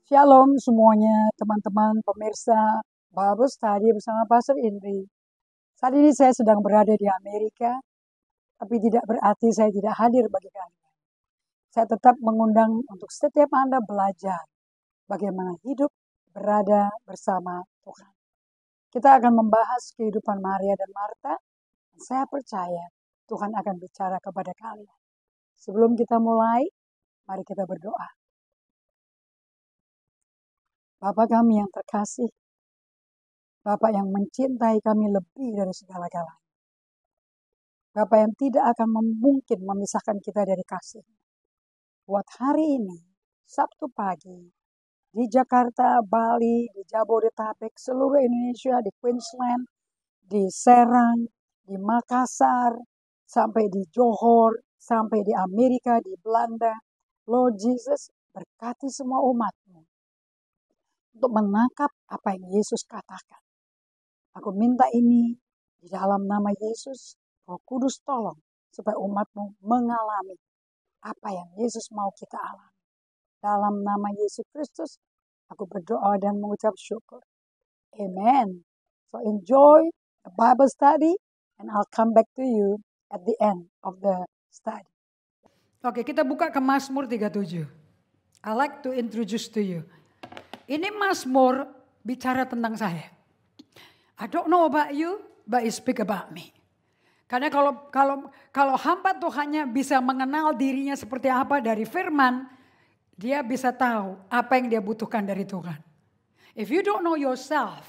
Shalom semuanya, teman-teman pemirsa Bible Study bersama Pastor Indri. Saat ini saya sedang berada di Amerika, tapi tidak berarti saya tidak hadir bagi kalian. Saya tetap mengundang untuk setiap Anda belajar bagaimana hidup berada bersama Tuhan. Kita akan membahas kehidupan Maria dan Marta, dan saya percaya Tuhan akan bicara kepada kalian. Sebelum kita mulai, mari kita berdoa. Bapa kami yang terkasih, Bapa yang mencintai kami lebih dari segala-galanya. Bapa yang tidak akan mungkin memisahkan kita dari kasih. Buat hari ini, Sabtu pagi, di Jakarta, Bali, di Jabodetabek, seluruh Indonesia, di Queensland, di Serang, di Makassar, sampai di Johor, sampai di Amerika, di Belanda. Lord Jesus, berkati semua umat-Mu untuk menangkap apa yang Yesus katakan. Aku minta ini di dalam nama Yesus, Roh Kudus tolong supaya umat-Mu mengalami apa yang Yesus mau kita alami. Dalam nama Yesus Kristus, aku berdoa dan mengucap syukur. Amen. So enjoy the Bible study and I'll come back to you at the end of the study. Oke, kita buka ke Mazmur 37. I like to introduce to you. Ini Mazmur bicara tentang saya. I don't know about you, but it speak about me. Karena kalau hamba Tuhannya bisa mengenal dirinya seperti apa dari firman, dia bisa tahu apa yang dia butuhkan dari Tuhan. If you don't know yourself,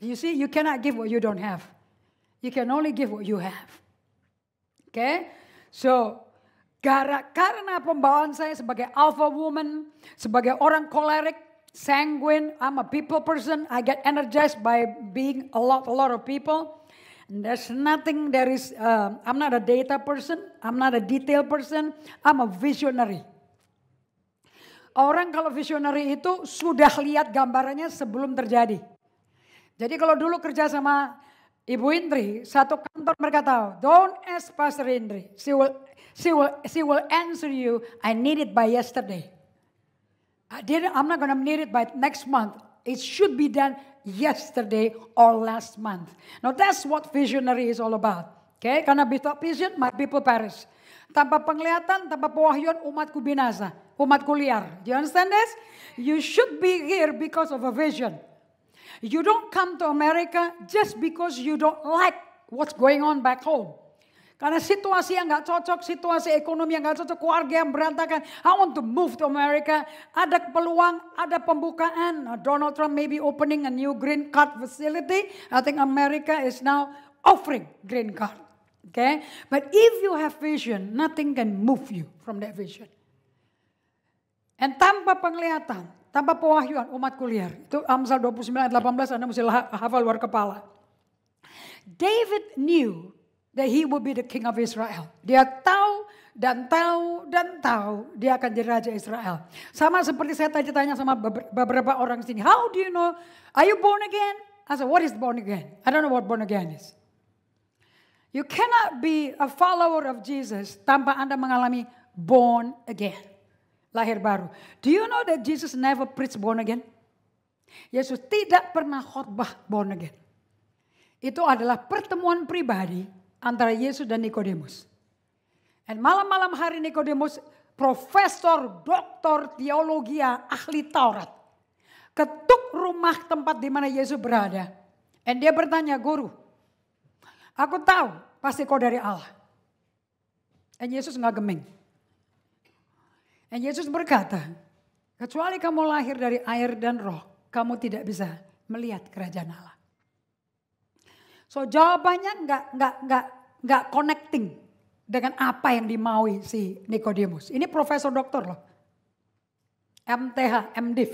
you see, you cannot give what you don't have. You can only give what you have. Okay? So, karena pembawaan saya sebagai alpha woman, sebagai orang kolerik, sanguine, I'm a people person. I get energized by being a lot of people. And there's nothing I'm not a data person. I'm not a detail person. I'm a visionary. Orang kalau visionary itu sudah lihat gambarannya sebelum terjadi. Jadi kalau dulu kerja sama Ibu Indri, satu kantor mereka tahu, don't ask Pastor Indri. She will answer you, I need it by yesterday. I'm not going to need it by next month. It should be done yesterday or last month. Now that's what visionary is all about. Okay? Karena without vision, my people perish. Tanpa penglihatan, tanpa pewahyuan, umatku binasa. Umatku liar. Do you understand this? You should be here because of a vision. You don't come to America just because you don't like what's going on back home. Karena situasi yang gak cocok, situasi ekonomi yang gak cocok, keluarga yang berantakan. I want to move to America. Ada peluang, ada pembukaan. Donald Trump may be opening a new green card facility. I think America is now offering green card. Okay? But if you have vision, nothing can move you from that vision. And tanpa penglihatan, tanpa pewahyuan, umatku liar. Itu Amsal 29 ayat 18, Anda mesti hafal luar kepala. David knew that he would be the king of Israel. Dia tahu dia akan jadi raja Israel. Sama seperti saya tadi tanya sama beberapa orang sini. How do you know? Are you born again? I said, what is born again? I don't know what born again is. You cannot be a follower of Jesus tanpa Anda mengalami born again. Lahir baru. Do you know that Jesus never preached born again? Yesus tidak pernah khotbah born again. Itu adalah pertemuan pribadi antara Yesus dan Nikodemus. Dan malam-malam hari Nikodemus, profesor, doktor, teologi, ahli Taurat, ketuk rumah tempat di mana Yesus berada. Dan dia bertanya, guru, aku tahu pasti kau dari Allah. Dan Yesus nggak geming. Dan Yesus berkata, kecuali kamu lahir dari air dan roh, kamu tidak bisa melihat kerajaan Allah. So jawabannya nggak connecting dengan apa yang dimaui si Nikodemus. Ini profesor doktor loh. MTH, MDiv,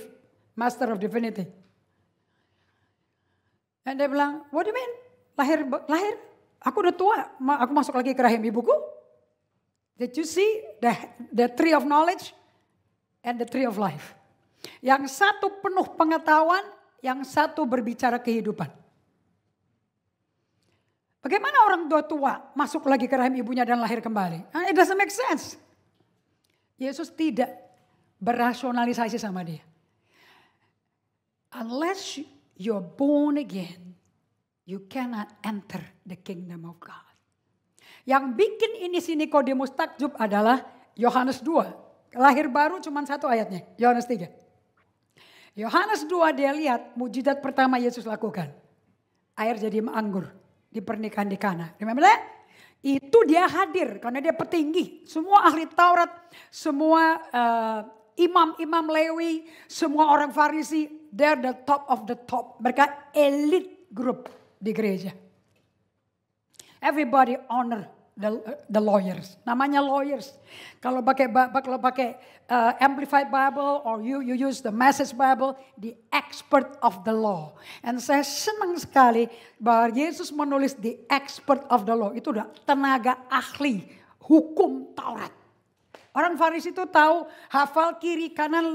Master of Divinity. Dan dia bilang, what do you mean? Lahir? Aku udah tua, aku masuk lagi ke rahim ibuku. Did you see the tree of knowledge and the tree of life? Yang satu penuh pengetahuan, yang satu berbicara kehidupan. Bagaimana orang tua masuk lagi ke rahim ibunya dan lahir kembali? It doesn't make sense. Yesus tidak berasionalisasi sama dia. Unless you're born again, you cannot enter the kingdom of God. Yang bikin ini si Nikodemus takjub adalah Yohanes 2. Lahir baru cuma 1 ayatnya, Yohanes 3. Yohanes 2 dia lihat mujizat pertama Yesus lakukan. Air jadi anggur di pernikahan di Kana. Remember that? Itu dia hadir karena dia petinggi. Semua ahli Taurat, semua imam-imam Lewi, semua orang Farisi, they're the top of the top. Mereka elite group di gereja. Everybody honor the lawyers. Namanya lawyers. Kalau pakai Amplified Bible or you use the Message Bible, the expert of the law. And saya senang sekali bahwa Yesus menulis the expert of the law. Itu udah tenaga ahli hukum Taurat. Orang Farisi itu tahu hafal kiri kanan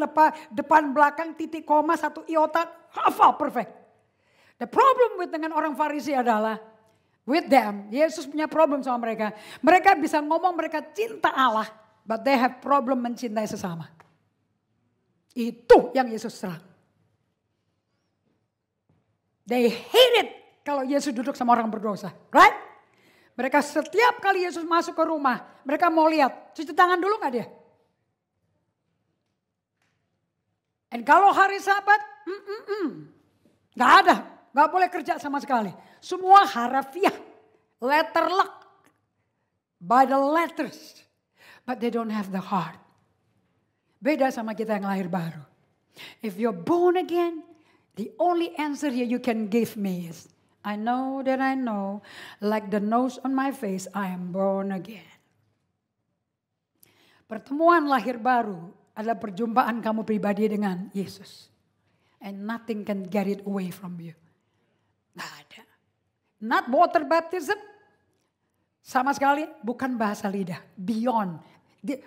depan belakang titik koma 1 iota hafal perfect. The problem dengan orang Farisi adalah with them, Yesus punya problem sama mereka. Mereka bisa ngomong mereka cinta Allah, but they have problem mencintai sesama. Itu yang Yesus serang. They hate it kalau Yesus duduk sama orang berdosa, right? Mereka setiap kali Yesus masuk ke rumah, mereka mau lihat, cuci tangan dulu gak dia? Dan kalau hari Sabat, gak ada. Gak boleh kerja sama sekali. Semua harafiah. Letter luck. By the letters. But they don't have the heart. Beda sama kita yang lahir baru. If you're born again, the only answer here you can give me is, I know that I know, like the nose on my face, I am born again. Pertemuan lahir baru adalah perjumpaan kamu pribadi dengan Yesus. And nothing can get it away from you. Nggak ada. Not water baptism. Sama sekali bukan bahasa lidah. Beyond.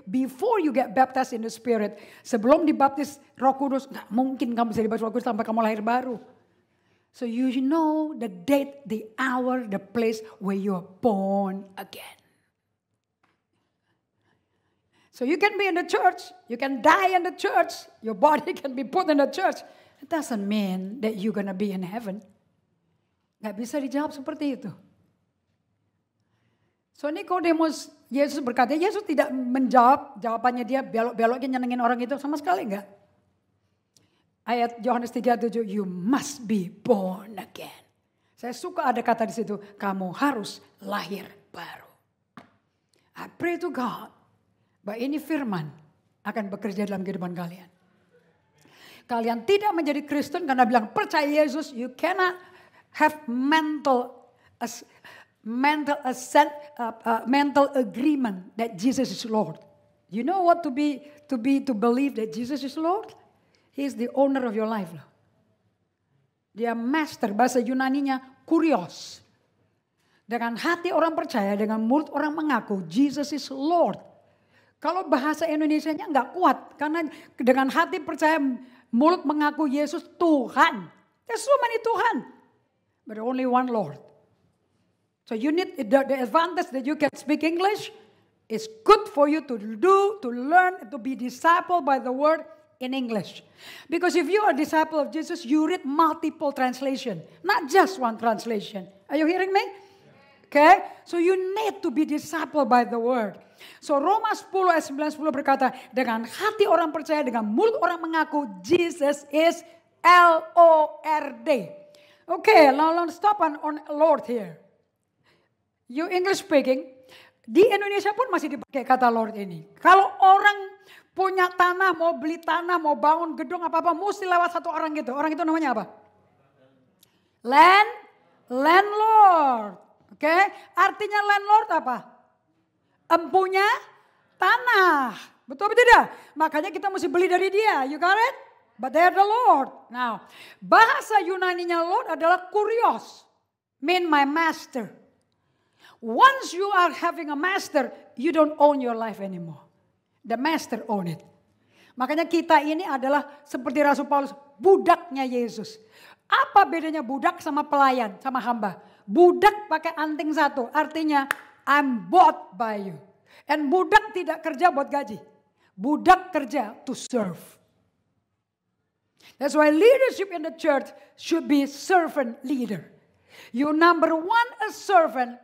Before you get baptized in the Spirit. Sebelum dibaptis Roh Kudus. Nggak mungkin kamu bisa dibaptis Roh Kudus sampai kamu lahir baru. So you know the date, the hour, the place where you are born again. So you can be in the church. You can die in the church. Your body can be put in the church. It doesn't mean that you're gonna be in heaven. Gak bisa dijawab seperti itu. So Nikodemus, Yesus berkata, Yesus tidak menjawab jawabannya dia belok-beloknya nyenengin orang itu sama sekali enggak. Ayat Yohanes 3:7, you must be born again. Saya suka ada kata di situ, kamu harus lahir baru. I pray to God, bahwa ini firman akan bekerja dalam kehidupan kalian. Kalian tidak menjadi Kristen karena bilang percaya Yesus, you cannot have mental agreement that Jesus is Lord. You know what to believe that Jesus is Lord? He is the owner of your life. Dia master, bahasa Yunaninya kurios. Dengan hati orang percaya, dengan mulut orang mengaku Jesus is Lord. Kalau bahasa Indonesianya enggak kuat karena dengan hati percaya, mulut mengaku Yesus Tuhan. There's so many Tuhan. But only one Lord. So you need the advantage that you can speak English. It's good for you to learn, to be discipled by the word in English. Because if you are a disciple of Jesus, you read multiple translation, not just one translation. Are you hearing me? Okay, so you need to be discipled by the word. So Roma 10 ayat 9-10 berkata, dengan hati orang percaya, dengan mulut orang mengaku Jesus is Lord. Okay, now let's stop on Lord here. You English speaking, di Indonesia pun masih dipakai kata Lord ini. Kalau orang punya tanah, mau beli tanah, mau bangun gedung apa-apa, mesti lewat satu orang gitu. Orang itu namanya apa? Landlord. Oke, artinya landlord apa? Empunya tanah. Betul betul tidak? Makanya kita mesti beli dari dia. You got it? But they are the Lord. Now, bahasa Yunaninya Lord adalah kurios. Mean my master. Once you are having a master, you don't own your life anymore. The master own it. Makanya kita ini adalah seperti Rasul Paulus, budaknya Yesus. Apa bedanya budak sama pelayan, sama hamba? Budak pakai anting satu, artinya I'm bought by you. And budak tidak kerja buat gaji. Budak kerja to serve. That's why leadership in the church should be servant leader. You number one a servant,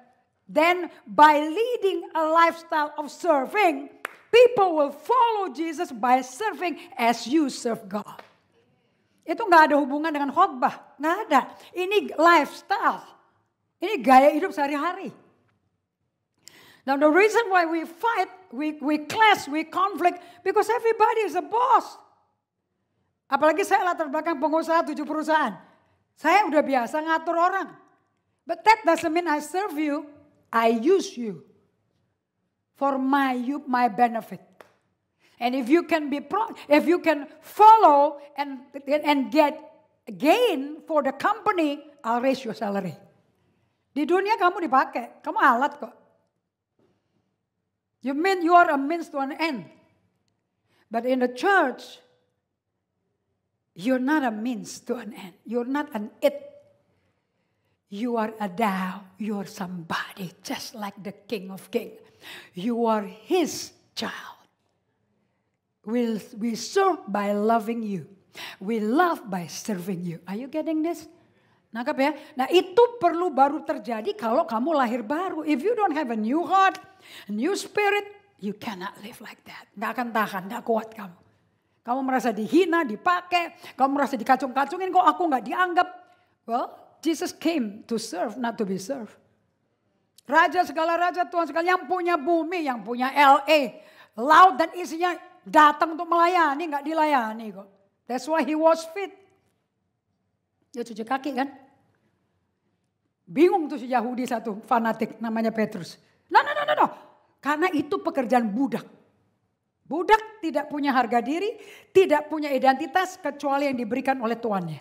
then by leading a lifestyle of serving, people will follow Jesus by serving as you serve God. Itu nggak ada hubungan dengan khotbah, nggak ada. Ini lifestyle, ini gaya hidup sehari-hari. Now the reason why we fight, we clash, we conflict, because everybody is a boss. Apalagi saya latar belakang pengusaha 7 perusahaan. Saya udah biasa ngatur orang. But that doesn't mean I serve you, I use you for my benefit. And if you can follow and get gain for the company, I'll raise your salary. Di dunia kamu dipakai, kamu alat kok. You mean you are a means to an end. But in the church, you're not a means to an end. You're not an it. You are a thou. You are somebody just like the King of Kings. You are his child. We serve by loving you. We love by serving you. Are you getting this? Nangkap ya? Nah itu perlu baru terjadi kalau kamu lahir baru. If you don't have a new heart, a new spirit, you cannot live like that. Nggak akan tahan, nggak kuat kamu. Kamu merasa dihina, dipakai, kamu merasa dikacung-kacungin, kok aku nggak dianggap. Well, Jesus came to serve, not to be served. Raja segala raja, Tuhan segala, yang punya bumi, yang punya LA, laut dan isinya datang untuk melayani, nggak dilayani kok. That's why he was fit. Dia cuci kaki kan. Bingung tuh si Yahudi satu, fanatik namanya Petrus. No. Karena itu pekerjaan budak. Budak tidak punya harga diri, tidak punya identitas kecuali yang diberikan oleh tuannya.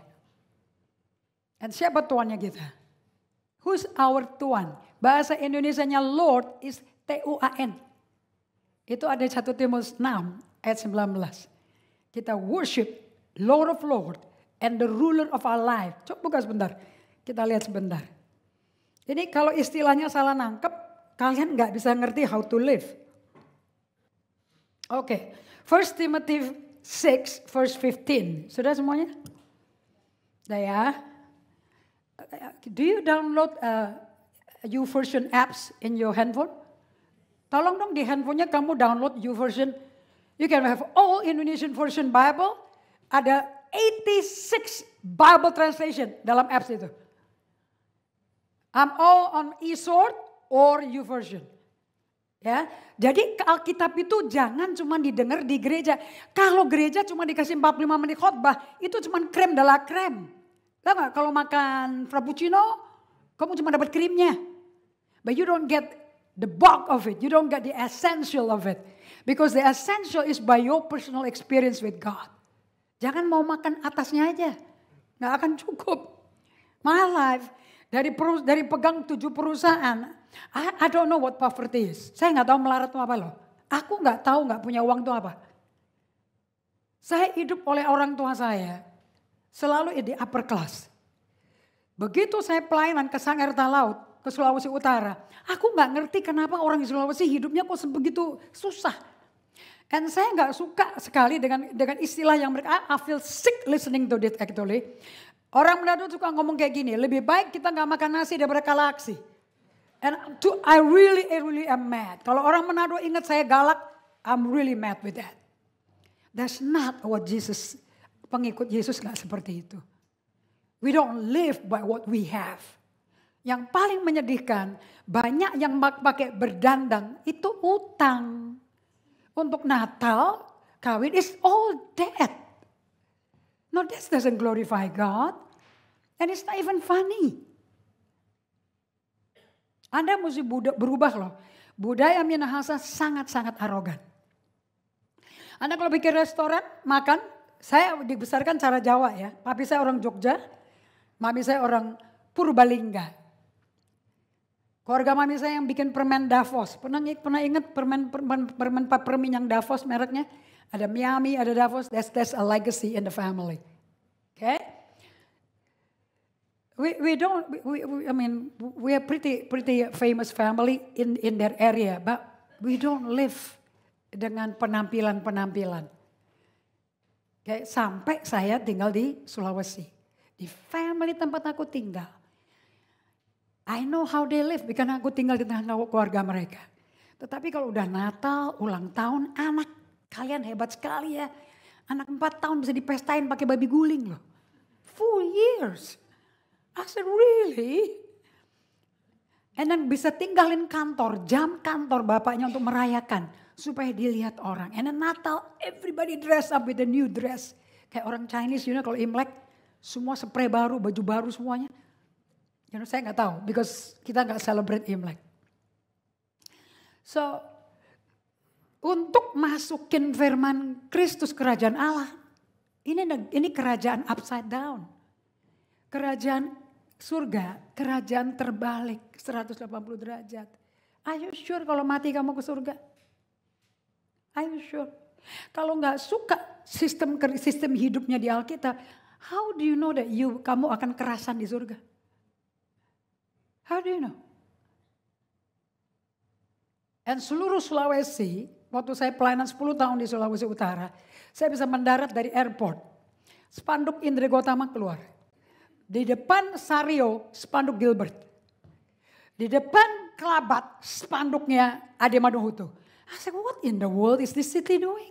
Dan siapa tuannya kita? Who's our tuan? Bahasa Indonesianya Lord is T-U-A-N. Itu ada 1 Timotius 6 ayat 19. Kita worship Lord of Lord and the ruler of our life. Coba buka sebentar. Kita lihat sebentar. Ini kalau istilahnya salah nangkep, kalian nggak bisa ngerti how to live. Oke, 1 Timothy 6 verse 15. Sudah semuanya? Sudah ya? Do you download YouVersion apps in your handphone? Tolong dong di handphonenya kamu download YouVersion. You can have all Indonesian version Bible. Ada 86 Bible translation dalam apps itu. I'm all on eSword or YouVersion. Ya, jadi Alkitab itu jangan cuma didengar di gereja. Kalau gereja cuma dikasih 45 menit khotbah, itu cuma krem de la creme. Tahu nggak kalau makan frappuccino, kamu cuma dapat krimnya. But you don't get the bulk of it. You don't get the essential of it. Because the essential is by your personal experience with God. Jangan mau makan atasnya aja. Nggak akan cukup. My life, dari pegang 7 perusahaan, I don't know what poverty is. Saya nggak tahu melarat itu apa loh. Aku nggak tahu nggak punya uang itu apa. Saya hidup oleh orang tua saya selalu di upper class. Begitu saya pelayanan ke Sangirta Laut, ke Sulawesi Utara, aku nggak ngerti kenapa orang di Sulawesi hidupnya kok begitu susah. Dan saya nggak suka sekali dengan istilah yang mereka, I feel sick listening to this actually. Orang Manado suka ngomong kayak gini, lebih baik kita nggak makan nasi daripada kalah aksi. And I really am mad. Kalau orang Manado ingat saya galak, I'm really mad with that. That's not what Jesus, pengikut Yesus gak seperti itu. We don't live by what we have. Yang paling menyedihkan, banyak yang pakai berdandan, itu utang. Untuk Natal, kawin is all debt. No, this doesn't glorify God. And it's not even funny. Anda mesti berubah loh. Budaya Minahasa sangat-sangat arogan. Anda kalau bikin restoran, makan, saya dibesarkan cara Jawa ya. Papi saya orang Jogja, mami saya orang Purbalingga. Keluarga mami saya yang bikin permen Davos. Pernah ingat permen papermint yang Davos mereknya? Ada Miami, ada Davos. That's a legacy in the family. Okay? We are pretty famous family in their area, but we don't live dengan penampilan-penampilan. Okay, sampai saya tinggal di Sulawesi. Di family tempat aku tinggal. I know how they live karena aku tinggal di tengah keluarga mereka. Tetapi kalau udah Natal, ulang tahun, anak kalian hebat sekali ya. Anak 4 tahun bisa dipestain pakai babi guling loh. 4 years. I said really? And then bisa tinggalin kantor, jam kantor bapaknya untuk merayakan. Supaya dilihat orang. And then Natal, everybody dress up with a new dress. Kayak orang Chinese, kalau Imlek, semua spray baru, baju baru semuanya. Saya nggak tahu, because kita nggak celebrate Imlek. So, untuk masukin firman Kristus kerajaan Allah, ini kerajaan upside down. Kerajaan surga, kerajaan terbalik 180 derajat. Are you sure kalau mati kamu ke surga? Are you sure? Kalau nggak suka sistem hidupnya di Alkitab, how do you know that kamu akan kerasan di surga? How do you know? Dan seluruh Sulawesi, waktu saya pelayanan 10 tahun di Sulawesi Utara, saya bisa mendarat dari airport. Spanduk Indri Gotama keluar. Di depan Sario, spanduk Gilbert. Di depan Kelabat, spanduknya Ade Madohutu. I said, what in the world is this city doing?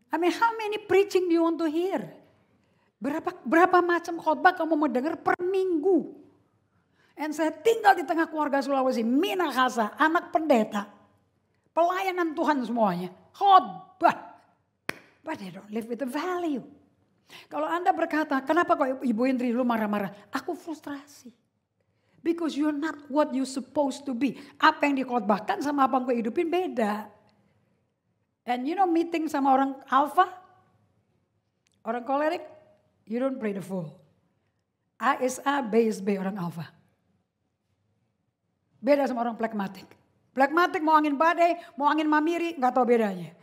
I mean, how many preaching do you want to hear? Berapa macam khotbah kamu mau dengar per minggu? Dan saya tinggal di tengah keluarga Sulawesi, Minahasa, anak pendeta. Pelayanan Tuhan semuanya. Khotbah. But they don't live with the value. Kalau Anda berkata, kenapa kok Ibu Indri lu marah-marah? Aku frustrasi. Because you're not what you supposed to be. Apa yang dikhotbahkan sama apa yang gue hidupin beda. And meeting sama orang alpha, orang kolerik, you don't play the fool. A is A, B is B, orang alpha. Beda sama orang plekmatik. Plekmatik mau angin badai, mau angin mamiri, gak tahu bedanya.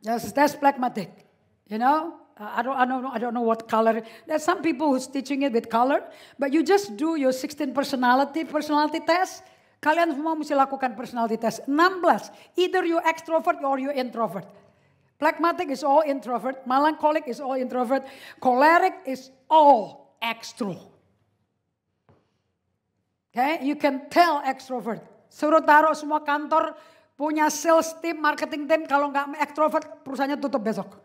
That's plekmatik, I don't know what color. There's some people who's teaching it with color, but you just do your 16 personality test. Kalian semua mesti lakukan personality test. 16. Either you extrovert or you introvert. Phlegmatic is all introvert. Melancholic is all introvert. Choleric is all extro. Okay, you can tell extrovert. Suruh taruh semua kantor punya sales team, marketing team. Kalau nggak extrovert, perusahaannya tutup besok.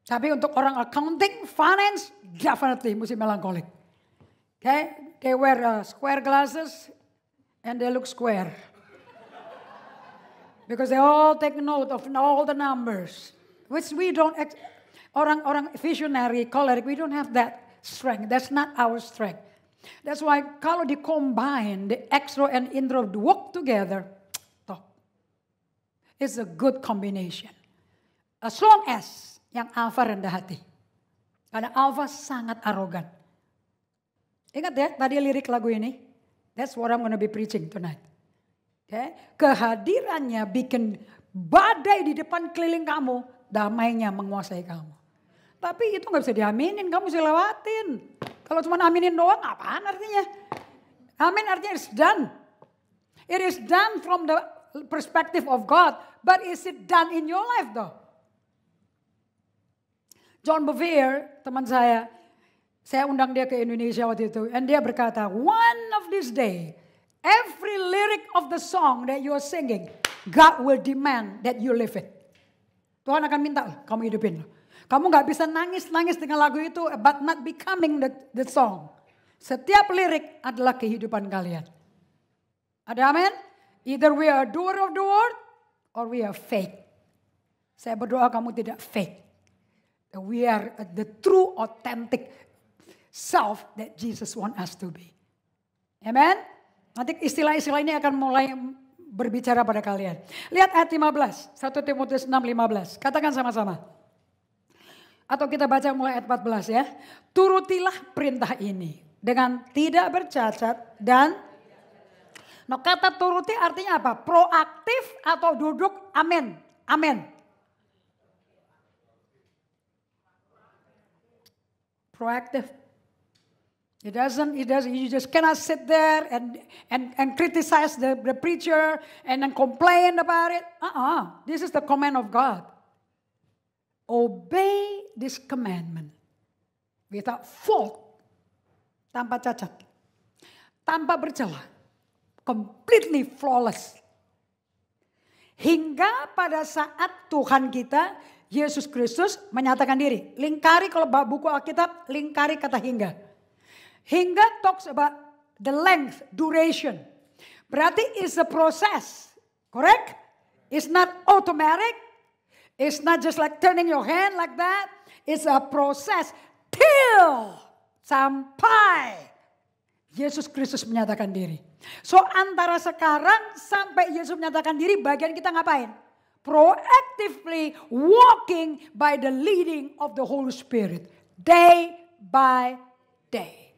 Tapi untuk orang accounting, finance, definitely mesti melancholic. Okay, they wear square glasses and they look square. Because they all take note of all the numbers. Which we don't, orang visionary, choleric, we don't have that strength. That's not our strength. That's why kalau di-combine, the extro and intro work together, top. It's a good combination. As long as yang alpha rendah hati. Karena alpha sangat arogan. Ingat ya tadi lirik lagu ini. That's what I'm gonna be preaching tonight. Okay? Kehadirannya bikin badai di depan keliling kamu. Damainya menguasai kamu. Tapi itu gak bisa diaminin. Kamu bisa lewatin. Kalau cuma aminin doang apaan artinya? Amin artinya it's done. It is done from the perspective of God. But is it done in your life though? John Bevere, teman saya undang dia ke Indonesia waktu itu. And dia berkata, one of this day, every lyric of the song that you are singing, God will demand that you live it. Tuhan akan minta kamu hidupin. Kamu gak bisa nangis-nangis dengan lagu itu, but not becoming the song. Setiap lirik adalah kehidupan kalian. Ada amin? Either we are doer of the word, or we are fake. Saya berdoa kamu tidak fake. We are the true authentic self that Jesus want us to be. Amen. Nanti istilah-istilah ini akan mulai berbicara pada kalian. Lihat ayat 15. 1 Timotius 6:15. Katakan sama-sama. Atau kita baca mulai ayat 14 ya. Turutilah perintah ini dengan tidak bercacat dan kata turuti artinya apa? Proaktif atau duduk amin. Amin. Proactive. It doesn't, you just cannot sit there and criticize the preacher and then complain about it. This is the command of God. obey this commandment without fault, tanpa cacat, tanpa bercela, completely flawless. Hingga pada saat Tuhan kita, Yesus Kristus menyatakan diri. Lingkari kalau buku Alkitab, lingkari kata hingga. Hingga talks about the length, duration. Berarti it's a process, correct? It's not automatic. It's not just like turning your hand like that. It's a process till sampai Yesus Kristus menyatakan diri. So antara sekarang sampai Yesus menyatakan diri, bagian kita ngapain? Proactively walking by the leading of the Holy Spirit. Day by day.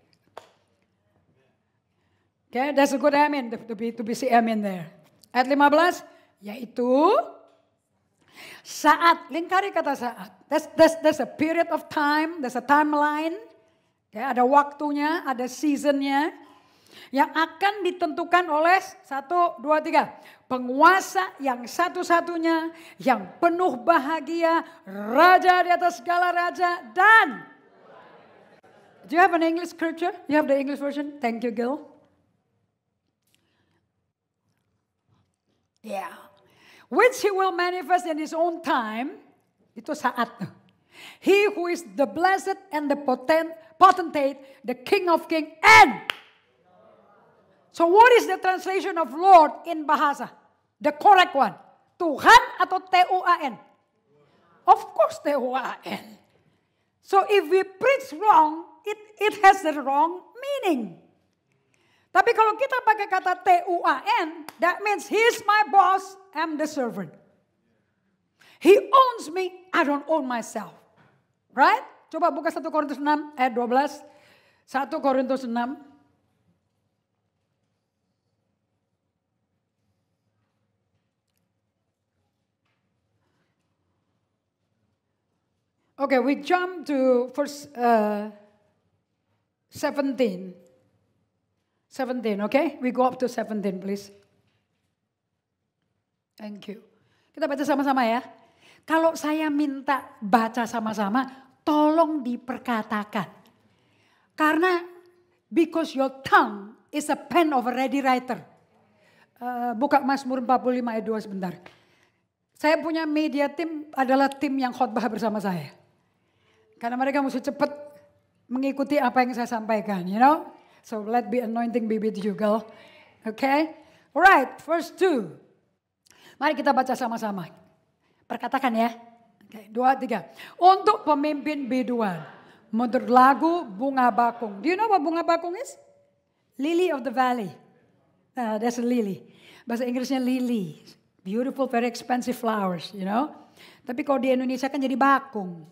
Okay, that's a good amen to be say amen there. Ayat 15, yaitu saat, lingkari kata saat. There's a period of time, there's a timeline. Ya, ada waktunya, ada seasonnya. Yang akan ditentukan oleh 1, 2, 3. Penguasa yang satu-satunya, yang penuh bahagia, raja di atas segala raja, dan. Do you have an English scripture? You have the English version? Thank you, Gil. Yeah. Which he will manifest in his own time. Itu saat. He who is the blessed and the potentate, the King of Kings, and. So what is the translation of Lord in bahasa? The correct one. Tuhan atau T-U-A-N? Of course T-U-A-N. So if we preach wrong, it has the wrong meaning. Tapi kalau kita pakai kata T-U-A-N, that means he's my boss, I'm the servant. He owns me, I don't own myself. Right? Coba buka 1 Korintus 6 ayat 12. 1 Korintus 6. Okay, we jump to verse 17. 17, okay? We go up to 17, please. Thank you. Kita baca sama-sama ya. Kalau saya minta baca sama-sama, tolong diperkatakan. Karena because your tongue is a pen of a ready writer. Buka Mazmur 45 ayat 2 sebentar. Saya punya media tim adalah tim yang khotbah bersama saya. Karena mereka mesti cepat mengikuti apa yang saya sampaikan, you know. So let be anointing be with you, girl. Okay? Alright, verse 2. Mari kita baca sama-sama. Perkatakan ya. Okay, 2, 3. Untuk pemimpin biduan, menurut lagu bunga bakung. Do you know what bunga bakung is? Lily of the valley. That's a lily. Bahasa Inggrisnya lily. Beautiful, very expensive flowers, you know. Tapi kalau di Indonesia kan jadi bakung.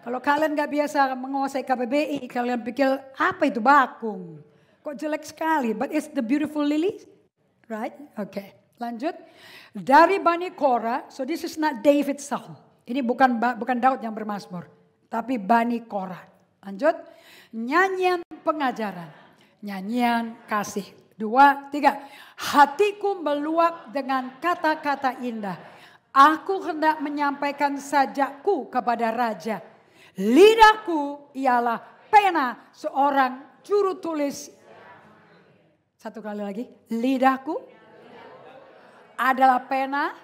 Kalau kalian gak biasa menguasai KBBI, kalian pikir apa itu bakung? Kok jelek sekali, but it's the beautiful lily. Right? Okay, lanjut. Dari Bani Korah, so this is not David's song. Ini bukan Daud yang bermazmur, tapi Bani Korah. Lanjut. Nyanyian pengajaran, nyanyian kasih. 2, 3. Hatiku meluap dengan kata-kata indah. Aku hendak menyampaikan sajakku kepada raja. Lidahku ialah pena seorang juru tulis. Satu kali lagi. Lidahku adalah pena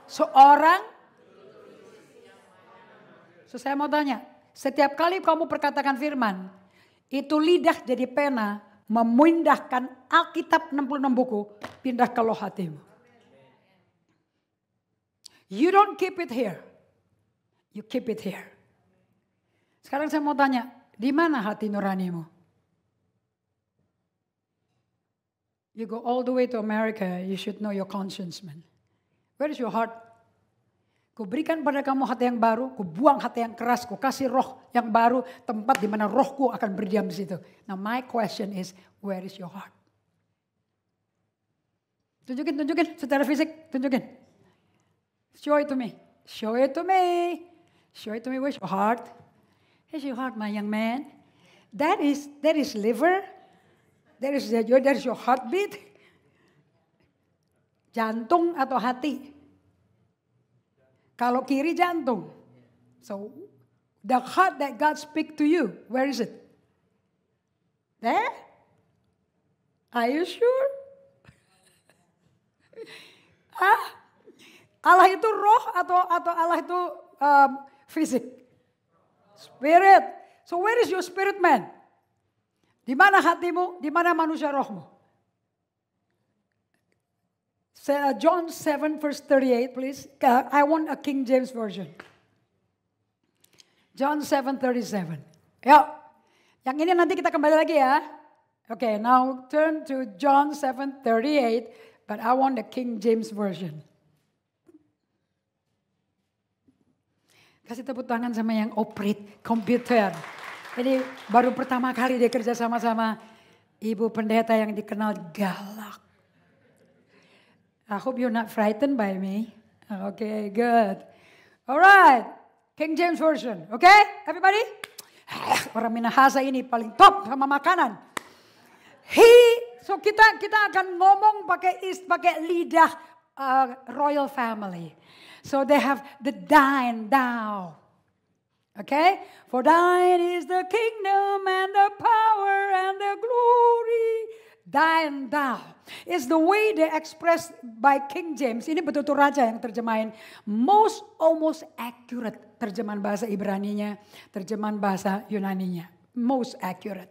seorang. So saya mau tanya. Setiap kali kamu perkatakan firman. Itu lidah jadi pena. Memindahkan Alkitab 66 buku. Pindah ke loh hatimu. You don't keep it here. You keep it here. Sekarang saya mau tanya, di mana hati nuranimu? You go all the way to America, you should know your conscience, man. Where is your heart? Ku berikan pada kamu hati yang baru, ku buang hati yang keras, ku kasih roh yang baru, tempat di mana rohku akan berdiam di situ. Now my question is, where is your heart? Tunjukin secara fisik, tunjukin. Show it to me. Show it to me. Show it to me, where's your heart? Here's your heart, my young man. That is liver. That is your heartbeat. Jantung atau hati? Kalau kiri jantung, So, the heart that God speak to you, where is it? There? Are you sure? Hah? Allah itu roh atau Allah itu fisik? Spirit. So where is your spirit man? Di mana hatimu? Di mana manusia rohmu? John 7 verse 38 please. I want a King James version. John 7:37. Yuk. Yang ini nanti kita kembali lagi ya. Okay, now turn to John 7:38, but I want the King James version. Kasih tepuk tangan sama yang operate komputer. Ini baru pertama kali dia kerja sama-sama ibu pendeta yang dikenal galak. I hope you're not frightened by me. Okay, good. Alright. King James Version, okay, everybody? Orang Minahasa ini paling top sama makanan. So kita akan ngomong pakai lidah royal family. So they have the thine thou, okay? For thine is the kingdom and the power and the glory. Thine thou is the way they expressed by King James. Ini betul-betul raja yang terjemahin almost accurate terjemahan bahasa Ibraninya, terjemahan bahasa Yunaninya. Most accurate.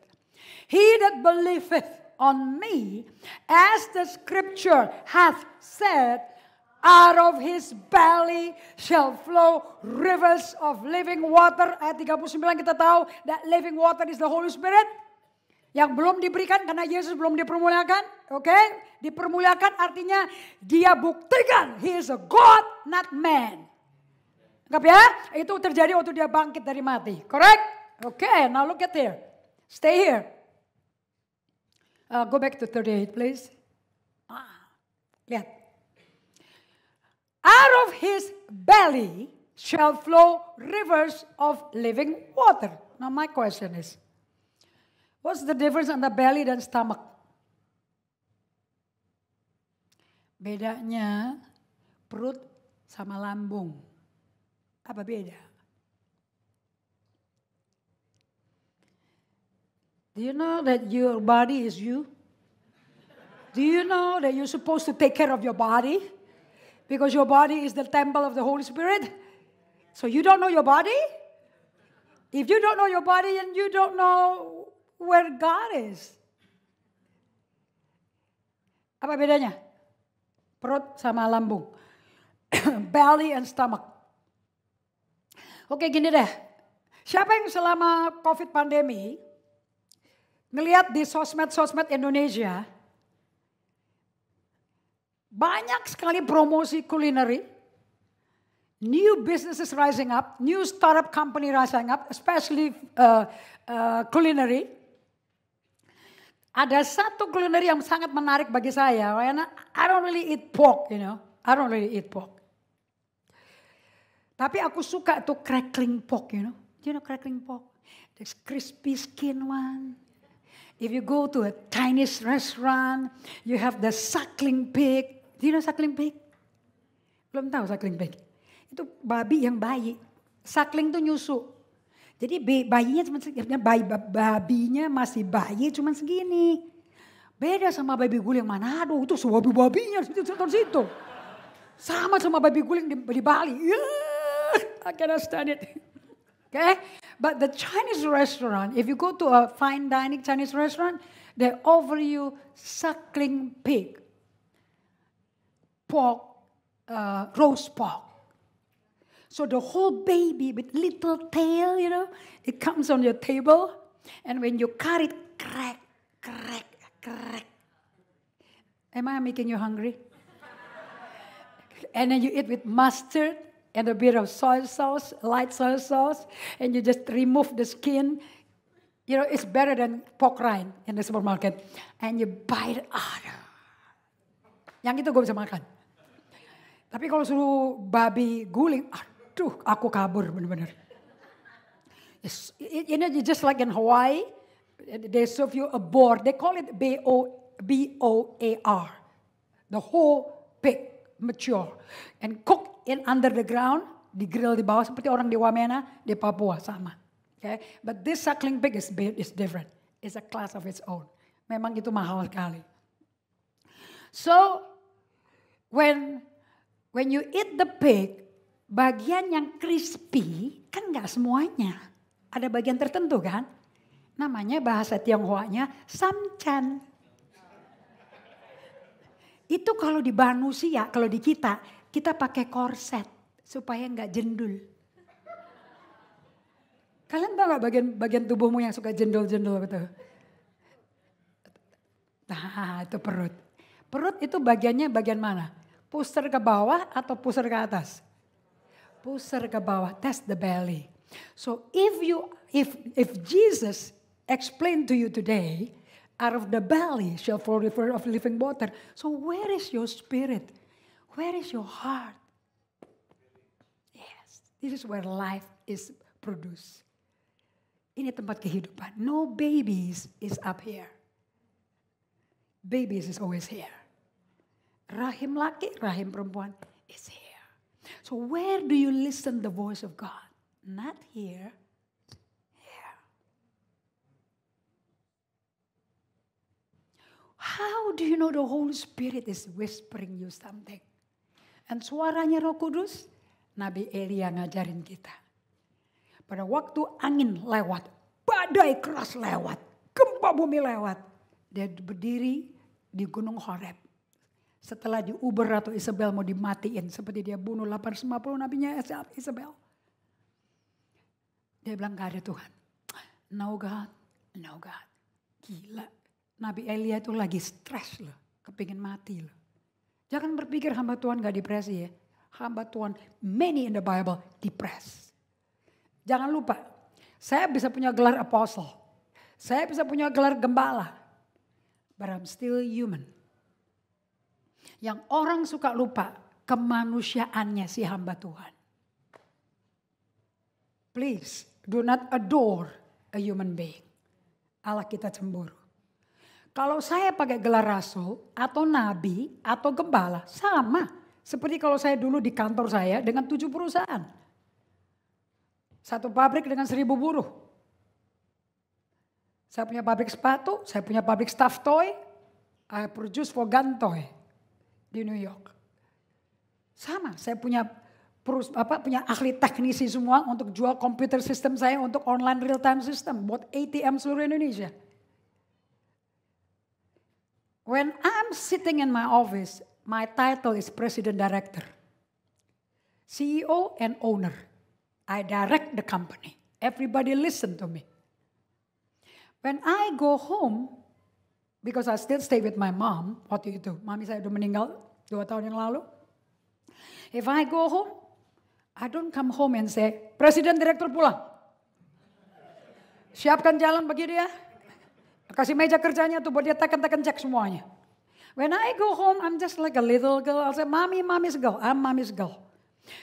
He that believeth on me, as the scripture hath said, out of his belly shall flow rivers of living water. Ayat 39 kita tahu that living water is the Holy Spirit. Yang belum diberikan karena Yesus belum dipermuliakan. Oke, dipermuliakan artinya dia buktikan he is a God not man. Anggap ya, itu terjadi waktu dia bangkit dari mati. Correct? Okay, now look at here. Stay here. Go back to 38 please. Lihat. Out of his belly shall flow rivers of living water. Now my question is, what's the difference antara belly dan stomach? Bedanya perut sama lambung. Apa beda? Do you know that your body is you? Do you know that you're supposed to take care of your body? Because your body is the temple of the Holy Spirit. So you don't know your body? If you don't know your body, then you don't know where God is. Apa bedanya? Perut sama lambung. Belly and stomach. Oke, gini deh. Siapa yang selama COVID pandemi ngelihat di sosmed Indonesia banyak sekali promosi culinary, new businesses rising up, new startup company rising up, especially culinary. Ada satu culinary yang sangat menarik bagi saya, karena I don't really eat pork, I don't really eat pork. Tapi aku suka tuh crackling pork, Do you know crackling pork? This crispy skin one. If you go to a Chinese restaurant, you have the suckling pig. Do you know suckling pig? Belum tahu suckling pig. Itu babi yang bayi. Suckling tuh nyusu. Jadi bayinya cuma babinya masih bayi cuma segini. Beda sama babi guling Manado, itu babinya situ. Sama babi guling di Bali. I cannot stand it. Okay? But the Chinese restaurant, if you go to a fine dining Chinese restaurant, they offer you suckling pig. Pork, roast pork. So the whole baby with little tail, it comes on your table. And when you cut it, crack, crack, crack. Am I making you hungry? And then you eat with mustard and a bit of soy sauce, light soy sauce. And you just remove the skin. It's better than pork rind in the supermarket. And you bite it out. Yang itu gue bisa makan. Tapi kalau suruh babi guling, aduh aku kabur benar-benar. Just like in Hawaii, they serve you a boar. They call it B-O-A-R. The whole pig, mature. And cook in under the ground, Di-grill di bawah seperti orang di Wamena, di Papua sama. Okay? But this suckling pig is different. It's a class of its own. Memang itu mahal sekali. So, when you eat the pig, bagian yang crispy kan nggak semuanya. Ada bagian tertentu kan? Namanya bahasa Tionghoanya samchan. Itu kalau di manusia, kalau di kita pakai korset supaya nggak jendul. Kalian tahu nggak bagian tubuhmu yang suka jendul-jendul gitu? Nah, itu perut. Perut itu bagiannya bagian mana? Pusar ke bawah atau pusar ke atas? Pusar ke bawah. That's the belly. So if Jesus explained to you today, out of the belly shall flow the river of living water. So where is your spirit? Where is your heart? Yes, this is where life is produced. Ini tempat kehidupan. No babies is up here. Babies is always here. Rahim laki, rahim perempuan is here. So where do you listen the voice of God? Not here. Here. How do you know the Holy Spirit is whispering you something? And suaranya Roh Kudus, Nabi Elia ngajarin kita. Pada waktu angin lewat, badai keras lewat, gempa bumi lewat. Dia berdiri di Gunung Horeb. Setelah diuber Ratu Isabel mau dimatiin. Seperti dia bunuh 850 nabinya Isabel. Dia bilang gak ada Tuhan. No God, no God. Gila. Nabi Elia itu lagi stres loh. Kepingin mati loh. Jangan berpikir hamba Tuhan gak depresi ya. Hamba Tuhan, many in the Bible, depressed. Jangan lupa, saya bisa punya gelar apostle. Saya bisa punya gelar gembala. But I'm still human. Yang orang suka lupa kemanusiaannya si hamba Tuhan. Please do not adore a human being. Allah kita cemburu. Kalau saya pakai gelar rasul atau nabi atau gembala sama. Seperti kalau saya dulu di kantor saya dengan 7 perusahaan. Satu pabrik dengan 1000 buruh. Saya punya pabrik sepatu, saya punya pabrik stuffed toy. I produce for gun toy. Di New York. Sama, saya punya ahli teknisi semua untuk jual komputer sistem saya untuk online real time system buat ATM seluruh Indonesia. When I'm sitting in my office, my title is President Director, CEO and owner. I direct the company. Everybody listen to me. When I go home, because I still stay with my mom waktu itu. Mami saya udah meninggal 2 tahun yang lalu. If I go home, I don't come home and say, Presiden Direktur pulang. Siapkan jalan bagi dia. Kasih meja kerjanya tuh buat dia tekan-tekan cek semuanya. When I go home, I'm just like a little girl. I'll say, Mommy's girl. I'm Mommy's girl.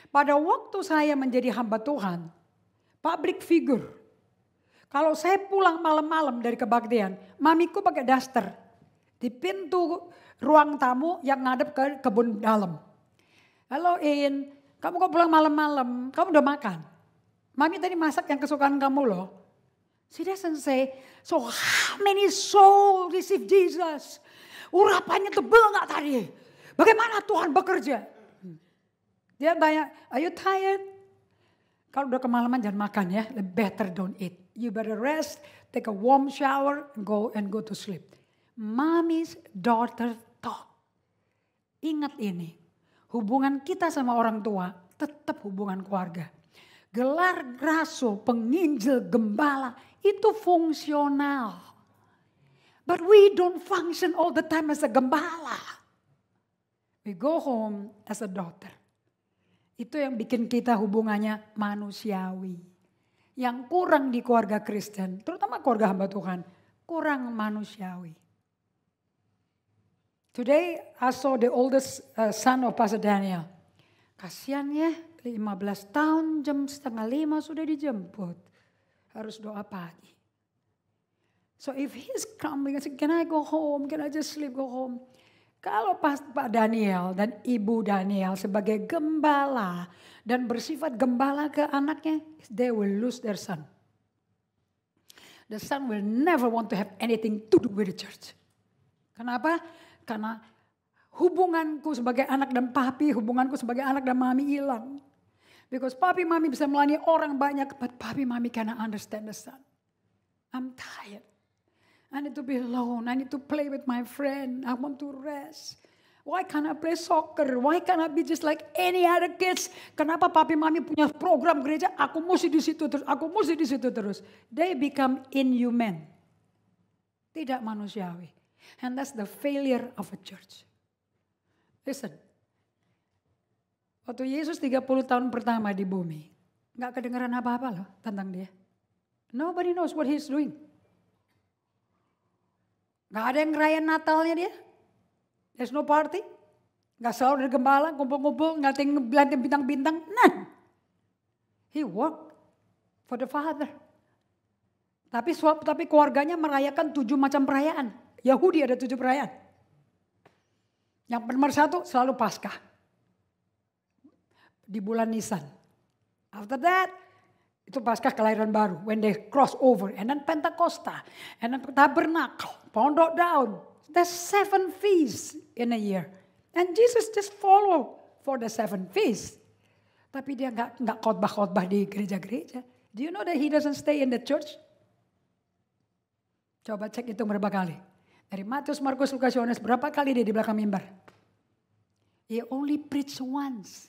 Pada waktu saya menjadi hamba Tuhan, public figure. Kalau saya pulang malam-malam dari kebaktian, mamiku pakai daster di pintu ruang tamu yang ngadep ke kebun dalam. Halo In, kamu kok pulang malam-malam? Kamu udah makan? Mami tadi masak yang kesukaan kamu loh. She doesn't say, so how many souls receive Jesus? Urapannya tebel gak tadi? Bagaimana Tuhan bekerja? Dia tanya, are you tired? Kalau udah kemalaman jangan makan ya, better don't eat. You better rest, take a warm shower, and go to sleep. Mommy's daughter talk. Ingat ini, hubungan kita sama orang tua tetap hubungan keluarga. Gelar rasul, penginjil, gembala itu fungsional. But we don't function all the time as a gembala. We go home as a daughter. Itu yang bikin kita hubungannya manusiawi. Yang kurang di keluarga Kristen, terutama keluarga hamba Tuhan, kurang manusiawi. Today I saw the oldest son of Pastor Daniel. Kasian ya, 15 tahun jam 4:30 sudah dijemput. Harus doa pagi. So if he's coming, I say, can I go home? Can I just sleep, go home? Kalau Pak Daniel dan Ibu Daniel sebagai gembala dan bersifat gembala ke anaknya, they will lose their son. The son will never want to have anything to do with the church. Kenapa? Karena hubunganku sebagai anak dan papi, hubunganku sebagai anak dan mami hilang. Because papi mami bisa melayani orang banyak, but papi mami cannot understand the son. I'm tired. I need to be alone. I need to play with my friend. I want to rest. Why can't I play soccer? Why can't I be just like any other kids? Kenapa papi mami punya program gereja? Aku mesti di situ terus. Aku mesti di situ terus. They become inhuman. Tidak manusiawi. And that's the failure of a church. Listen. Waktu Yesus 30 tahun pertama di bumi, nggak kedengaran apa-apa loh tentang dia. Nobody knows what he's doing. Nggak ada yang ngerayain Natalnya dia. There's no party. Nggak selalu dari gembala, kumpul-kumpul, ngelanting bintang-bintang. None. He worked for the Father. Tapi keluarganya merayakan 7 macam perayaan. Yahudi ada 7 perayaan. Yang nomor 1 selalu Paskah. Di bulan Nisan. After that, itu Paskah kelahiran baru. When they cross over. And then Pentakosta. And then Tabernacle. Pondok Daun. There's 7 feasts in a year. And Jesus just follow for the 7 feasts. Tapi dia nggak khotbah-khotbah di gereja-gereja. Do you know that he doesn't stay in the church? Coba cek itu berapa kali. Dari Matius, Markus, Lukas, Yohanes, berapa kali dia di belakang mimbar? He only preach once.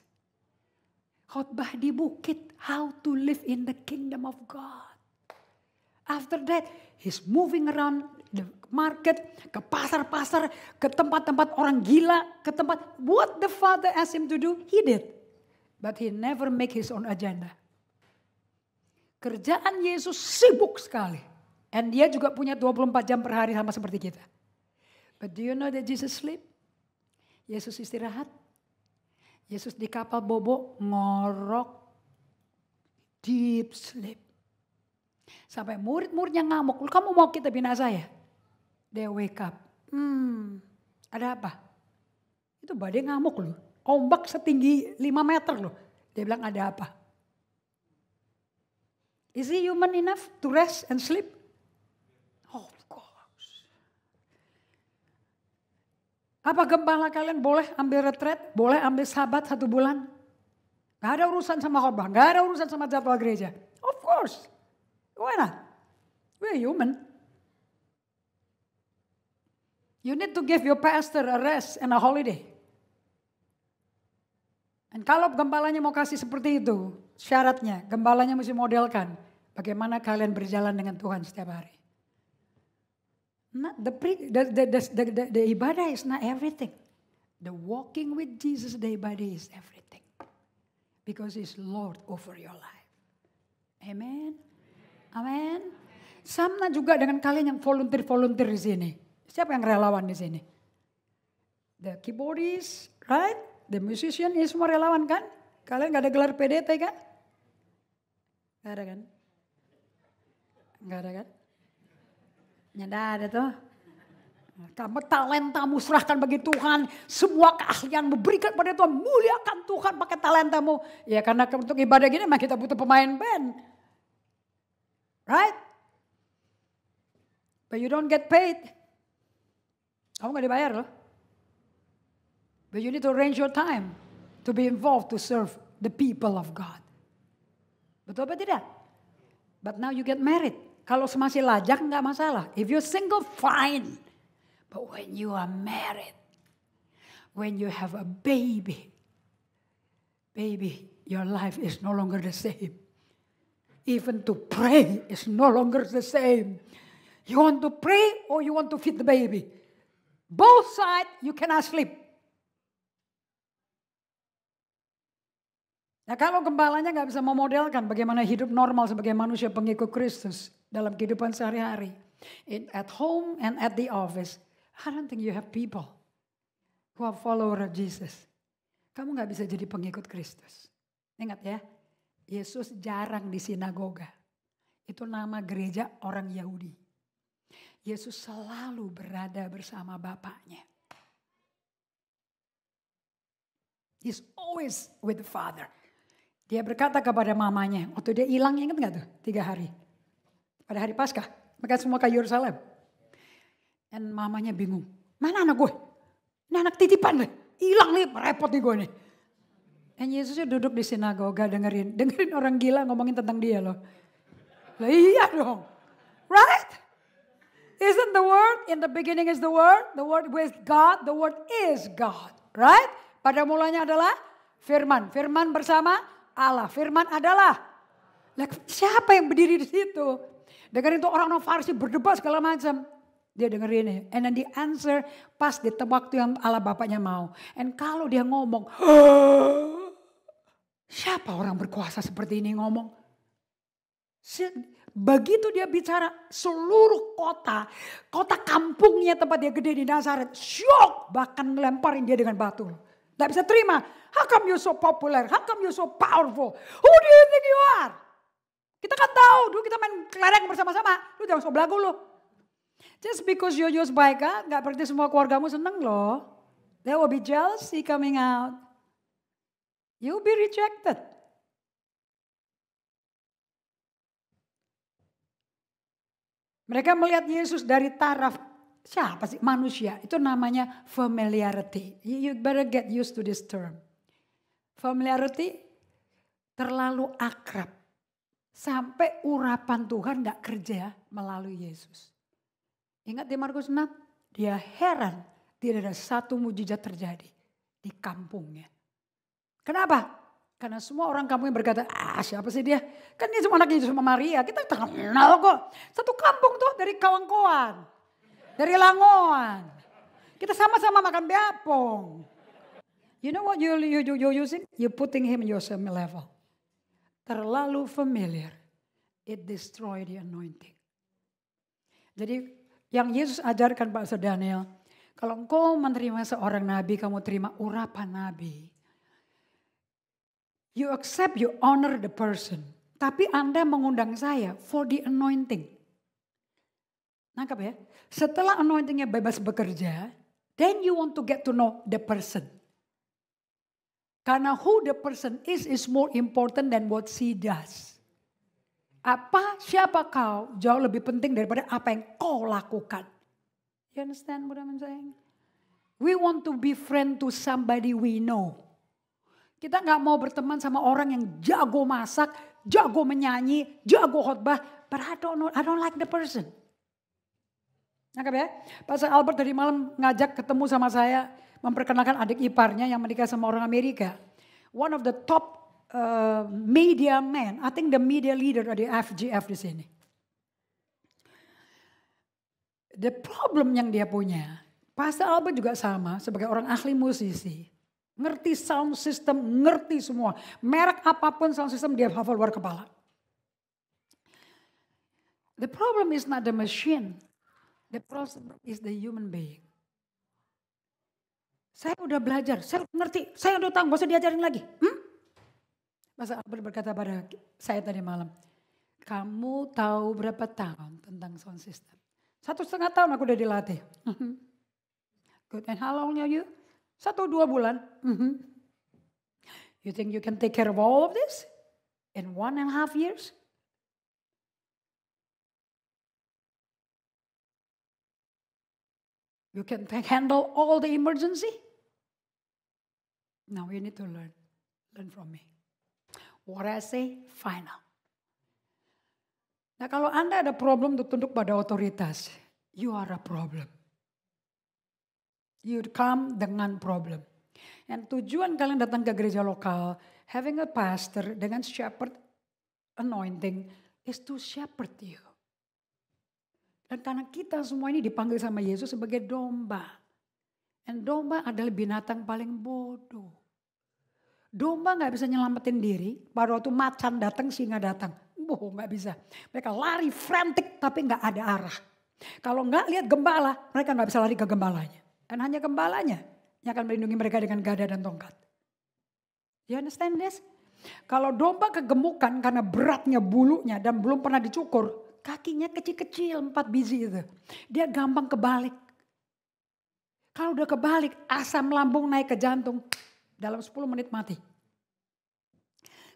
Khotbah di bukit. How to live in the kingdom of God. After that, he's moving around the market, ke pasar-pasar, ke tempat-tempat orang gila, ke tempat what the Father asked him to do, he did. But he never make his own agenda. Kerjaan Yesus sibuk sekali. And dia juga punya 24 jam per hari sama seperti kita. But do you know that Jesus sleep? Yesus istirahat. Yesus di kapal bobo ngorok, deep sleep. Sampai murid-muridnya ngamuk, kamu mau kita binasa ya? They wake up. Ada apa? Itu badai ngamuk loh. Ombak setinggi 5 meter loh. Dia bilang ada apa? Is he human enough to rest and sleep? Of course. Apa gembala kalian boleh ambil retret? Boleh ambil sabat 1 bulan? Gak ada urusan sama khotbah. Gak ada urusan sama jadwal gereja. Of course. Why not? We're human. You need to give your pastor a rest and a holiday. Dan kalau gembalanya mau kasih seperti itu, syaratnya gembalanya mesti modelkan bagaimana kalian berjalan dengan Tuhan setiap hari. The ibadah is not everything. The walking with Jesus day by day is everything. Because He's Lord over your life. Amen. Amen. Sama juga dengan kalian yang volunteer di sini. Siapa yang relawan di sini? The keyboardist, right? The musician, ini semua relawan kan? Kalian gak ada gelar PDT kan? Gak ada kan? Gak ada kan? Nyada ada tuh. Kamu talentamu serahkan bagi Tuhan. Semua keahlianmu berikan pada Tuhan. Muliakan Tuhan pakai talentamu. Ya karena untuk ibadah gini mah kita butuh pemain band. Right? But you don't get paid. Kamu gak dibayar loh. But you need to arrange your time to be involved to serve the people of God. Betul apa tidak? But now you get married. Kalau masih lajang gak masalah. If you're single, fine. But when you are married, when you have a baby, your life is no longer the same. Even to pray is no longer the same. You want to pray or you want to feed the baby? Both sides you cannot sleep. Nah kalau gembalanya gak bisa memodelkan bagaimana hidup normal sebagai manusia pengikut Kristus dalam kehidupan sehari-hari. At home and at the office. I don't think you have people who are follower of Jesus. Kamu gak bisa jadi pengikut Kristus. Ingat ya, Yesus jarang di sinagoga. Itu nama gereja orang Yahudi. Yesus selalu berada bersama Bapaknya. He's always with the Father. Dia berkata kepada mamanya, waktu dia hilang, ingat gak tuh 3 hari? Pada hari Paskah, mereka semua ke Yerusalem. Dan mamanya bingung, mana anak gue? Ini anak titipan deh, hilang nih, repot nih gue nih. Dan Yesusnya duduk di sinagoga dengerin orang gila ngomongin tentang dia loh. Lah iya dong, right? Isn't the word, in the beginning is the word with God, the word is God, right? Pada mulanya adalah firman, firman bersama Allah, firman adalah. Lah, siapa yang berdiri di situ? Dengerin tuh orang-orang Farisi berdebat segala macam. Dia dengerin ya. And then the answer pas di waktu yang Allah Bapaknya mau. And kalau dia ngomong, siapa orang berkuasa seperti ini ngomong? Begitu dia bicara, seluruh kota kampungnya tempat dia gede di Nazaret, syok, bahkan ngelemparin dia dengan batu. Gak bisa terima. How come you so popular? How come you so powerful? Who do you think you are? Kita kan tahu, dulu kita main kelereng bersama-sama. Lu jangan sok belagu lu. Just because you use by God, gak berarti semua keluargamu seneng loh. There will be jealousy coming out. You'll be rejected. Mereka melihat Yesus dari taraf siapa sih? Manusia. Itu namanya familiarity. You better get used to this term. Familiarity terlalu akrab. Sampai urapan Tuhan gak kerja melalui Yesus. Ingat di Markus 6? Dia heran tidak ada satu mujizat terjadi di kampungnya. Kenapa? Karena semua orang kampungnya berkata, siapa sih dia? Kan dia cuma anaknya Yesus sama Maria, kita kenal kok. Satu kampung tuh dari Kawangkoan, dari Langoan. Kita sama-sama makan beapong. You know what you're using? You're putting him in your same level. Terlalu familiar. It destroy the anointing. Jadi yang Yesus ajarkan Pak Pastor Daniel, kalau engkau menerima seorang nabi, kamu terima urapan nabi. You accept, you honor the person. Tapi Anda mengundang saya for the anointing. Nangkap ya? Setelah anointingnya bebas bekerja, then you want to get to know the person. Karena who the person is more important than what she does. Siapa kau jauh lebih penting daripada apa yang kau lakukan. You understand what I'm saying? We want to be friend to somebody we know. Kita gak mau berteman sama orang yang jago masak, jago menyanyi, jago khotbah. But I don't like the person. Nangkap ya? Pastor Albert tadi malam ngajak ketemu sama saya, memperkenalkan adik iparnya yang menikah sama orang Amerika. One of the top media man, I think the media leader di FGF di sini. The problem yang dia punya, Pastor Albert juga sama sebagai orang ahli musisi. Ngerti sound system, ngerti semua. Merek apapun sound system dia hafal luar kepala. The problem is not the machine. The problem is the human being. Saya udah belajar, saya ngerti, saya udah tahu, gak usah diajarin lagi. Pastor Albert berkata pada saya tadi malam, kamu tahu berapa tahun tentang sound system? 1,5 tahun aku udah dilatih. Good, and how long are you? 1-2 bulan. You think you can take care of all of this in 1.5 years? You can handle all the emergency? Now you need to learn. Learn from me. What I say, final. Nah kalau Anda ada problem untuk tunduk pada otoritas, you are a problem. You come dengan problem. Dan tujuan kalian datang ke gereja lokal, having a pastor dengan shepherd anointing is to shepherd you. Dan karena kita semua ini dipanggil sama Yesus sebagai domba. Dan domba adalah binatang paling bodoh. Domba gak bisa nyelamatin diri, pada waktu macan datang, singa datang. Gak bisa. Mereka lari frantic tapi gak ada arah. Kalau gak lihat gembala, mereka gak bisa lari ke gembalanya. Dan hanya gembalanya yang akan melindungi mereka dengan gada dan tongkat. You understand this? Kalau domba kegemukan karena beratnya bulunya dan belum pernah dicukur, kakinya kecil-kecil 4 biji itu. Dia gampang kebalik. Kalau udah kebalik, asam lambung naik ke jantung, dalam 10 menit mati.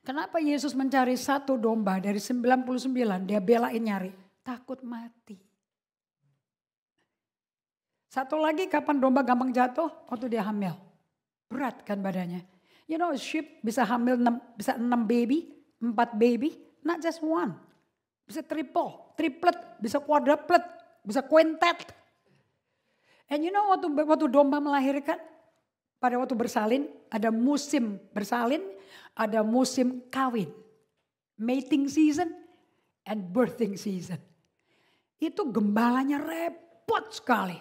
Kenapa Yesus mencari satu domba dari 99, dia belain nyari? Takut mati. Satu lagi kapan domba gampang jatuh? Waktu dia hamil. Berat kan badannya. You know, sheep bisa hamil 6 baby, 4 baby, not just one. Bisa triple, triplet, bisa quadruplet, bisa quintet. And you know waktu domba melahirkan, pada waktu bersalin, ada musim bersalin, ada musim kawin. Mating season and birthing season. Itu gembalanya repot sekali.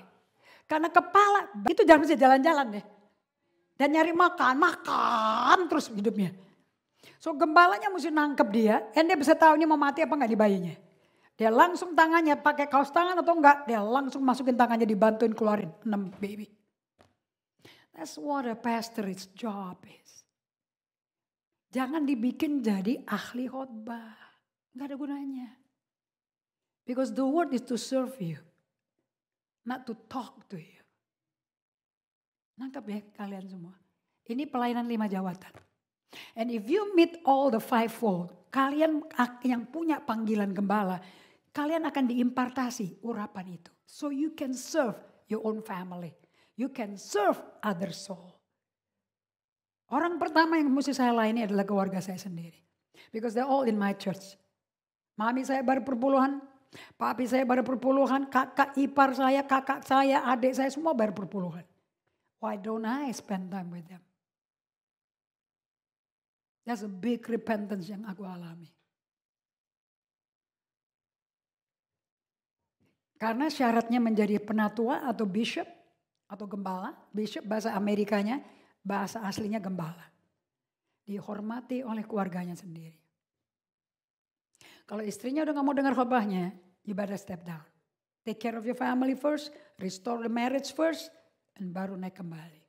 Karena kepala, itu jangan bisa jalan-jalan deh. Dan nyari makan terus hidupnya. So gembalanya mesti nangkep dia, and dia bisa tahu ini mau mati apa enggak di bayinya. Dia langsung tangannya pakai kaos tangan atau enggak, dia langsung masukin tangannya dibantuin keluarin 6 baby. That's what a pastor's job is. Jangan dibikin jadi ahli khotbah. Enggak ada gunanya. Because the word is to serve you. Not to talk to you. Nangkep ya kalian semua. Ini pelayanan 5 jawatan. And if you meet all the 5-fold, kalian yang punya panggilan gembala, kalian akan diimpartasi urapan itu. So you can serve your own family. You can serve other soul. Orang pertama yang mesti saya layani adalah keluarga saya sendiri. Because they're all in my church. Mami saya baru perpuluhan, papi saya baru perpuluhan, kakak ipar saya, kakak saya, adik saya semua baru perpuluhan. Why don't I spend time with them? That's a big repentance yang aku alami. Karena syaratnya menjadi penatua atau bishop atau gembala. Bishop bahasa Amerikanya, bahasa aslinya gembala. Dihormati oleh keluarganya sendiri. Kalau istrinya udah gak mau dengar khotbahnya, you better step down. Take care of your family first, restore the marriage first, dan baru naik kembali.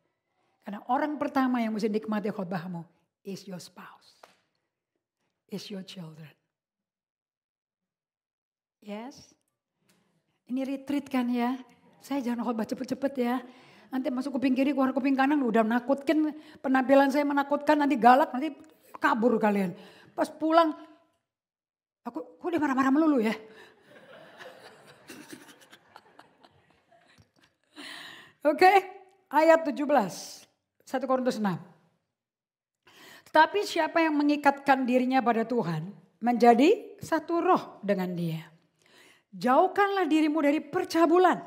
Karena orang pertama yang mesti nikmati khotbahmu is your spouse. Is your children. Yes? Ini retreat kan ya? Saya jangan khotbah cepet-cepet ya. Nanti masuk kuping kiri, keluar kuping kanan udah menakutkan. Penampilan saya menakutkan, nanti galak, nanti kabur kalian. Pas pulang, kok dia marah-marah melulu ya? Oke, ayat 17, 1 Korintus 6. Tetapi siapa yang mengikatkan dirinya pada Tuhan, menjadi satu roh dengan dia. Jauhkanlah dirimu dari percabulan.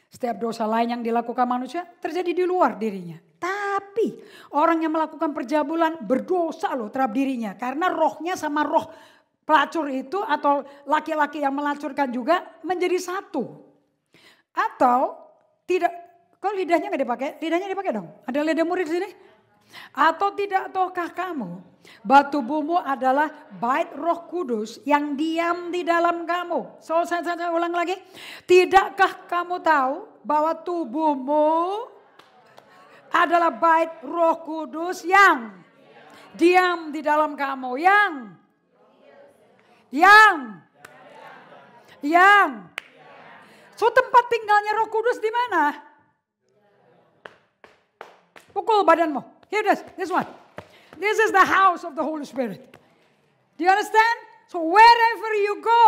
Setiap dosa lain yang dilakukan manusia terjadi di luar dirinya. Tapi orang yang melakukan percabulan berdosa loh terhadap dirinya. Karena rohnya sama roh pelacur itu atau laki-laki yang melacurkan juga menjadi satu. Atau tidak, kok lidahnya gak dipakai? Lidahnya dipakai dong. Ada lidah murid di sini? Atau tidak tahukah kamu bahwa tubuhmu adalah bait Roh Kudus yang diam di dalam kamu. So saya ulang lagi. Tidakkah kamu tahu bahwa tubuhmu adalah bait Roh Kudus yang diam di dalam kamu. Yang. So tempat tinggalnya Roh Kudus di mana? Pukul badanmu. Here it is, this one. This is the house of the Holy Spirit. Do you understand? So wherever you go,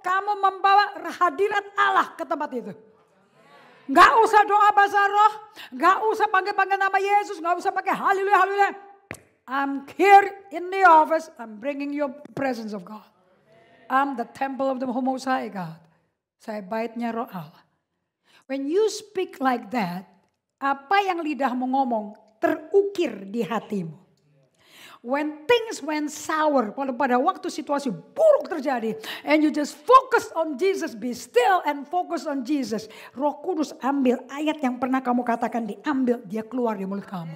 kamu membawa hadirat Allah ke tempat itu. Gak usah doa bahasa roh, gak usah panggil-panggil nama Yesus, gak usah pakai haleluya, haleluya. I'm here in the office, I'm bringing you presence of God. I'm the temple of the Most High God. Saya baitnya roh Allah. When you speak like that, apa yang lidahmu ngomong terukir di hatimu. When things went sour, pada waktu situasi buruk terjadi, and you just focus on Jesus, be still and focus on Jesus. Roh Kudus ambil ayat yang pernah kamu katakan, diambil, dia keluar di mulut kamu.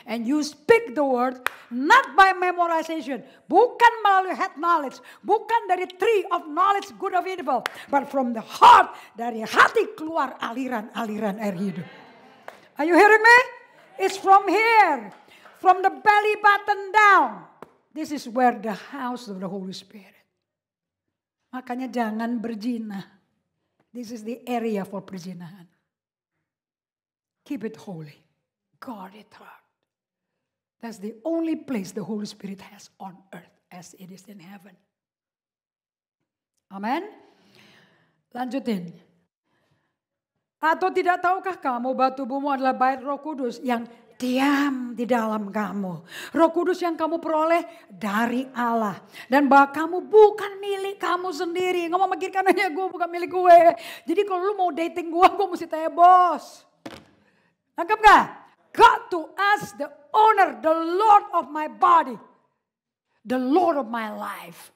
And you speak the word not by memorization, bukan melalui head knowledge, bukan dari tree of knowledge good of evil, but from the heart, dari hati keluar aliran-aliran air hidup. Are you hearing me? It's from here, from the belly button down. This is where the house of the Holy Spirit. Makanya jangan berzina. This is the area for perzinahan. Keep it holy. Guard it hard. That's the only place the Holy Spirit has on earth as it is in heaven. Amen. Lanjutin. Atau tidak tahukah kamu bahwa tubuhmu adalah bait Roh Kudus yang diam di dalam kamu. Roh Kudus yang kamu peroleh dari Allah. Dan bahwa kamu bukan milik kamu sendiri. Ngomong mikirkan aja, gue bukan milik gue. Jadi kalau lu mau dating gue mesti tanya bos. Nangkep gak? God to us the owner, the Lord of my body. The Lord of my life.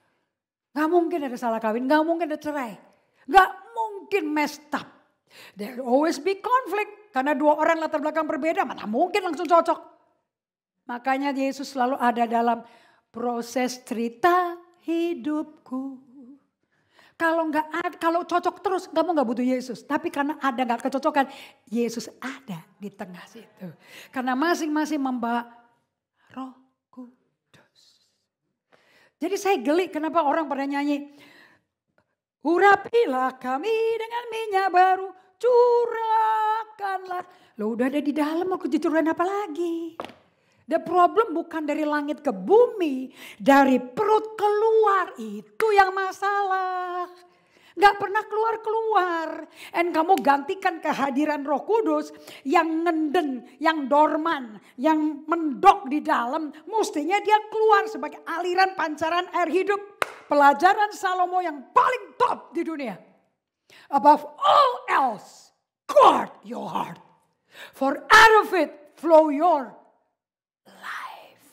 Gak mungkin ada salah kawin, gak mungkin ada cerai. Gak mungkin messed up. There always be conflict. Karena dua orang latar belakang berbeda, mana mungkin langsung cocok. Makanya Yesus selalu ada dalam proses cerita hidupku. Kalau cocok terus, kamu nggak butuh Yesus. Tapi karena ada nggak kecocokan, Yesus ada di tengah situ. Karena masing-masing membawa Roh Kudus. Jadi saya geli kenapa orang pada nyanyi, urapilah kami dengan minyak baru, curahkanlah. Lo udah ada di dalam, mau dicurahin apa lagi? The problem bukan dari langit ke bumi, dari perut keluar, itu yang masalah. Gak pernah keluar-keluar. And kamu gantikan kehadiran Roh Kudus yang ngenden, yang dorman, yang mendok di dalam. Mestinya dia keluar sebagai aliran pancaran air hidup. Pelajaran Salomo yang paling top di dunia. Above all else, guard your heart. For out of it flow your life.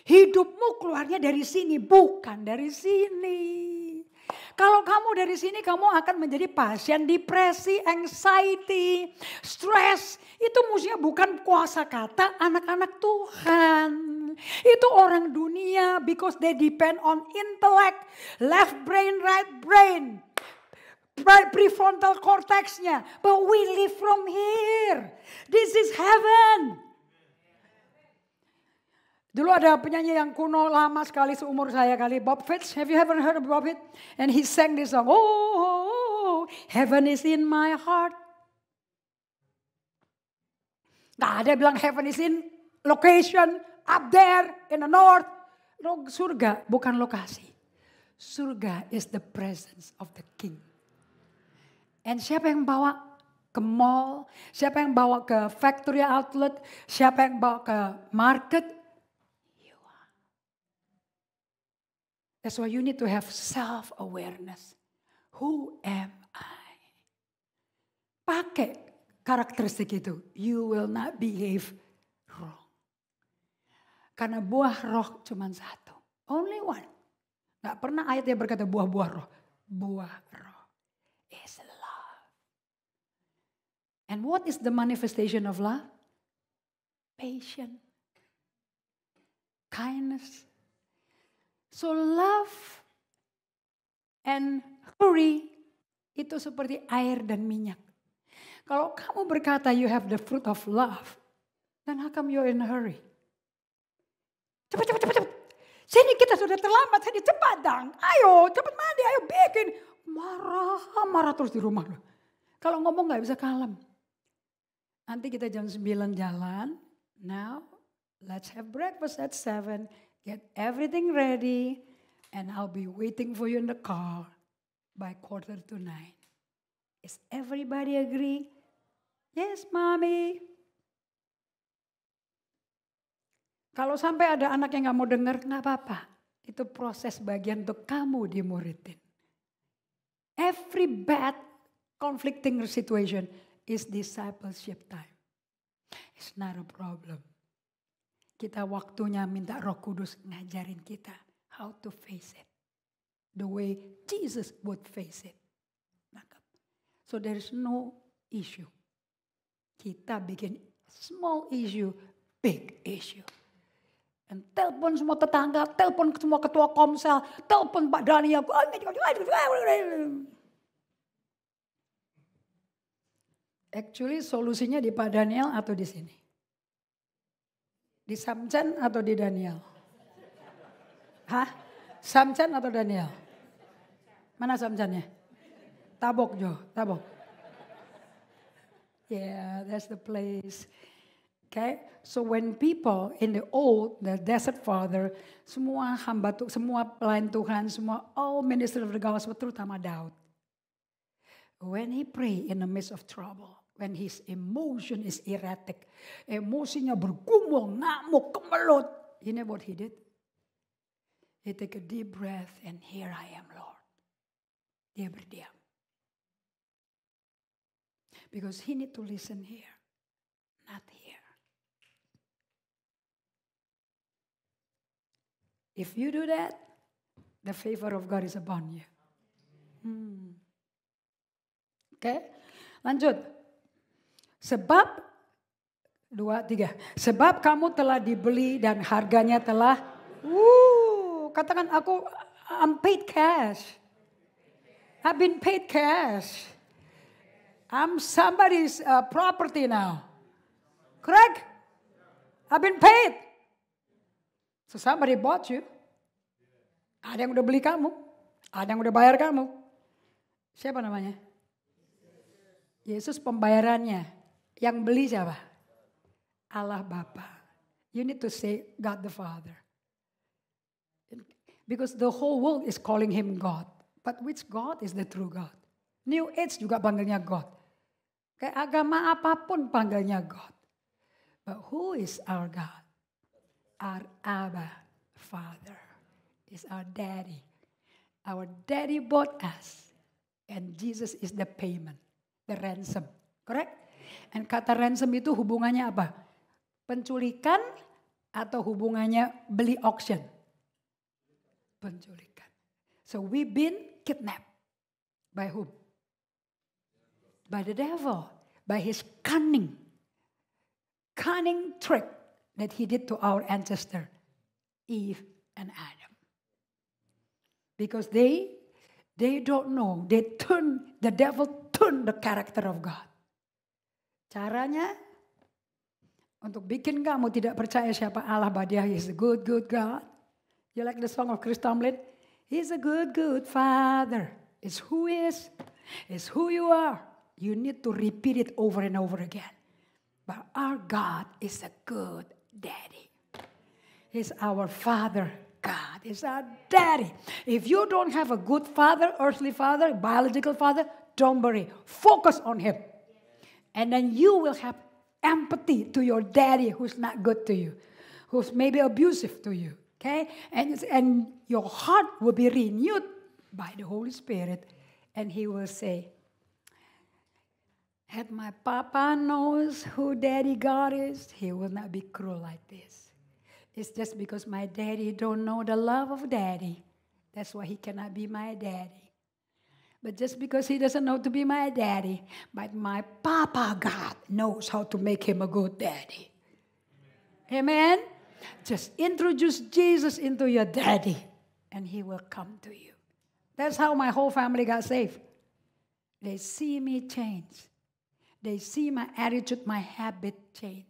Hidupmu keluarnya dari sini, bukan dari sini. Kalau kamu dari sini, kamu akan menjadi pasien depresi, anxiety, stress. Itu mestinya bukan kuasa kata anak-anak Tuhan. Itu orang dunia because they depend on intellect, left brain, right brain, prefrontal cortexnya. But we live from here. This is heaven. Dulu ada penyanyi yang kuno lama sekali seumur saya kali, Bob Fitz. Have you ever heard of Bob Fitz? And he sang this song, oh, heaven is in my heart. Gak ada bilang heaven is in location, up there in the north. No, surga bukan lokasi. Surga is the presence of the King. And siapa yang bawa ke mall, siapa yang bawa ke factory outlet, siapa yang bawa ke market, that's why you need to have self-awareness. Who am I? Pakai karakteristik itu. You will not behave wrong. Karena buah roh cuma satu. Only one. Gak pernah ayat yang berkata buah-buah roh. Buah roh is love. And what is the manifestation of love? Patience. Kindness. So love and hurry itu seperti air dan minyak. Kalau kamu berkata you have the fruit of love, then how come you're in a hurry? Cepat. Sini kita sudah terlambat, sini cepat dong. Ayo cepat mandi, ayo bikin. Marah terus di rumah. Kalau ngomong gak bisa kalem. Nanti kita jam 9 jalan. Now let's have breakfast at 7. Get everything ready and I'll be waiting for you in the car by 8:45. Is everybody agree? Yes, mommy. Kalau sampai ada anak yang gak mau dengar, gak apa-apa. Itu proses bagian untuk kamu dimuridin. Every bad conflicting situation is discipleship time. It's not a problem. Kita waktunya minta Roh Kudus ngajarin kita how to face it. The way Jesus would face it. So there is no issue. Kita bikin small issue, big issue. Dan telepon semua tetangga, telepon semua ketua komsel, telepon Pak Daniel. Actually solusinya di Pak Daniel atau di sini? Di Samchan atau di Daniel? Hah? Samchan atau Daniel? Mana Samchannya? Tabok Jo, Tabok. Yeah, that's the place. Okay, so when people in the old, the desert father, semua hamba Tuhan, semua pelayan Tuhan, semua all minister of the gospel, terutama Daud. When he pray in the midst of trouble, when his emotion is erratic, emosinya bergumul, ngamuk, kemelut, you know what he did? He take a deep breath and here I am, Lord. Dia berdiam. Because he need to listen here, not here. If you do that, the favor of God is upon you. Oke, lanjut. Sebab, 2, 3. Sebab kamu telah dibeli dan harganya telah, katakan aku, I'm paid cash. I've been paid cash. I'm somebody's property now. Correct? I've been paid. So somebody bought you. Ada yang udah beli kamu. Ada yang udah bayar kamu. Siapa namanya? Yesus pembayarannya. Yang beli siapa? Allah Bapa. You need to say God the Father. Because the whole world is calling him God. But which God is the true God? New Age juga panggilnya God. Kayak agama apapun panggilnya God. But who is our God? Our Abba Father is our daddy. Our daddy bought us. And Jesus is the payment. The ransom. Correct? And kata ransom itu hubungannya apa? Penculikan atau hubungannya beli auction? Penculikan. So we've been kidnapped. By whom? By the devil. By his cunning trick that he did to our ancestor, Eve and Adam. Because they don't know, the devil turned the character of God. Caranya untuk bikin kamu tidak percaya siapa Allah, but dia is a good God. You like the song of Chris Tomlin? He's a good Father. It's who he is. It's who you are. You need to repeat it over and over again. But our God is a good daddy. He's our Father. God is our daddy. If you don't have a good father, earthly father, biological father, don't worry. Focus on him. And then you will have empathy to your daddy who's not good to you, who's maybe abusive to you. Okay? And your heart will be renewed by the Holy Spirit. And he will say, if my papa knows who daddy God is, he will not be cruel like this. It's just because my daddy don't know the love of daddy. That's why he cannot be my daddy. But just because he doesn't know to be my daddy, but my papa God knows how to make him a good daddy. Amen? Just introduce Jesus into your daddy and he will come to you. That's how my whole family got saved. They see me change. They see my attitude, my habit change.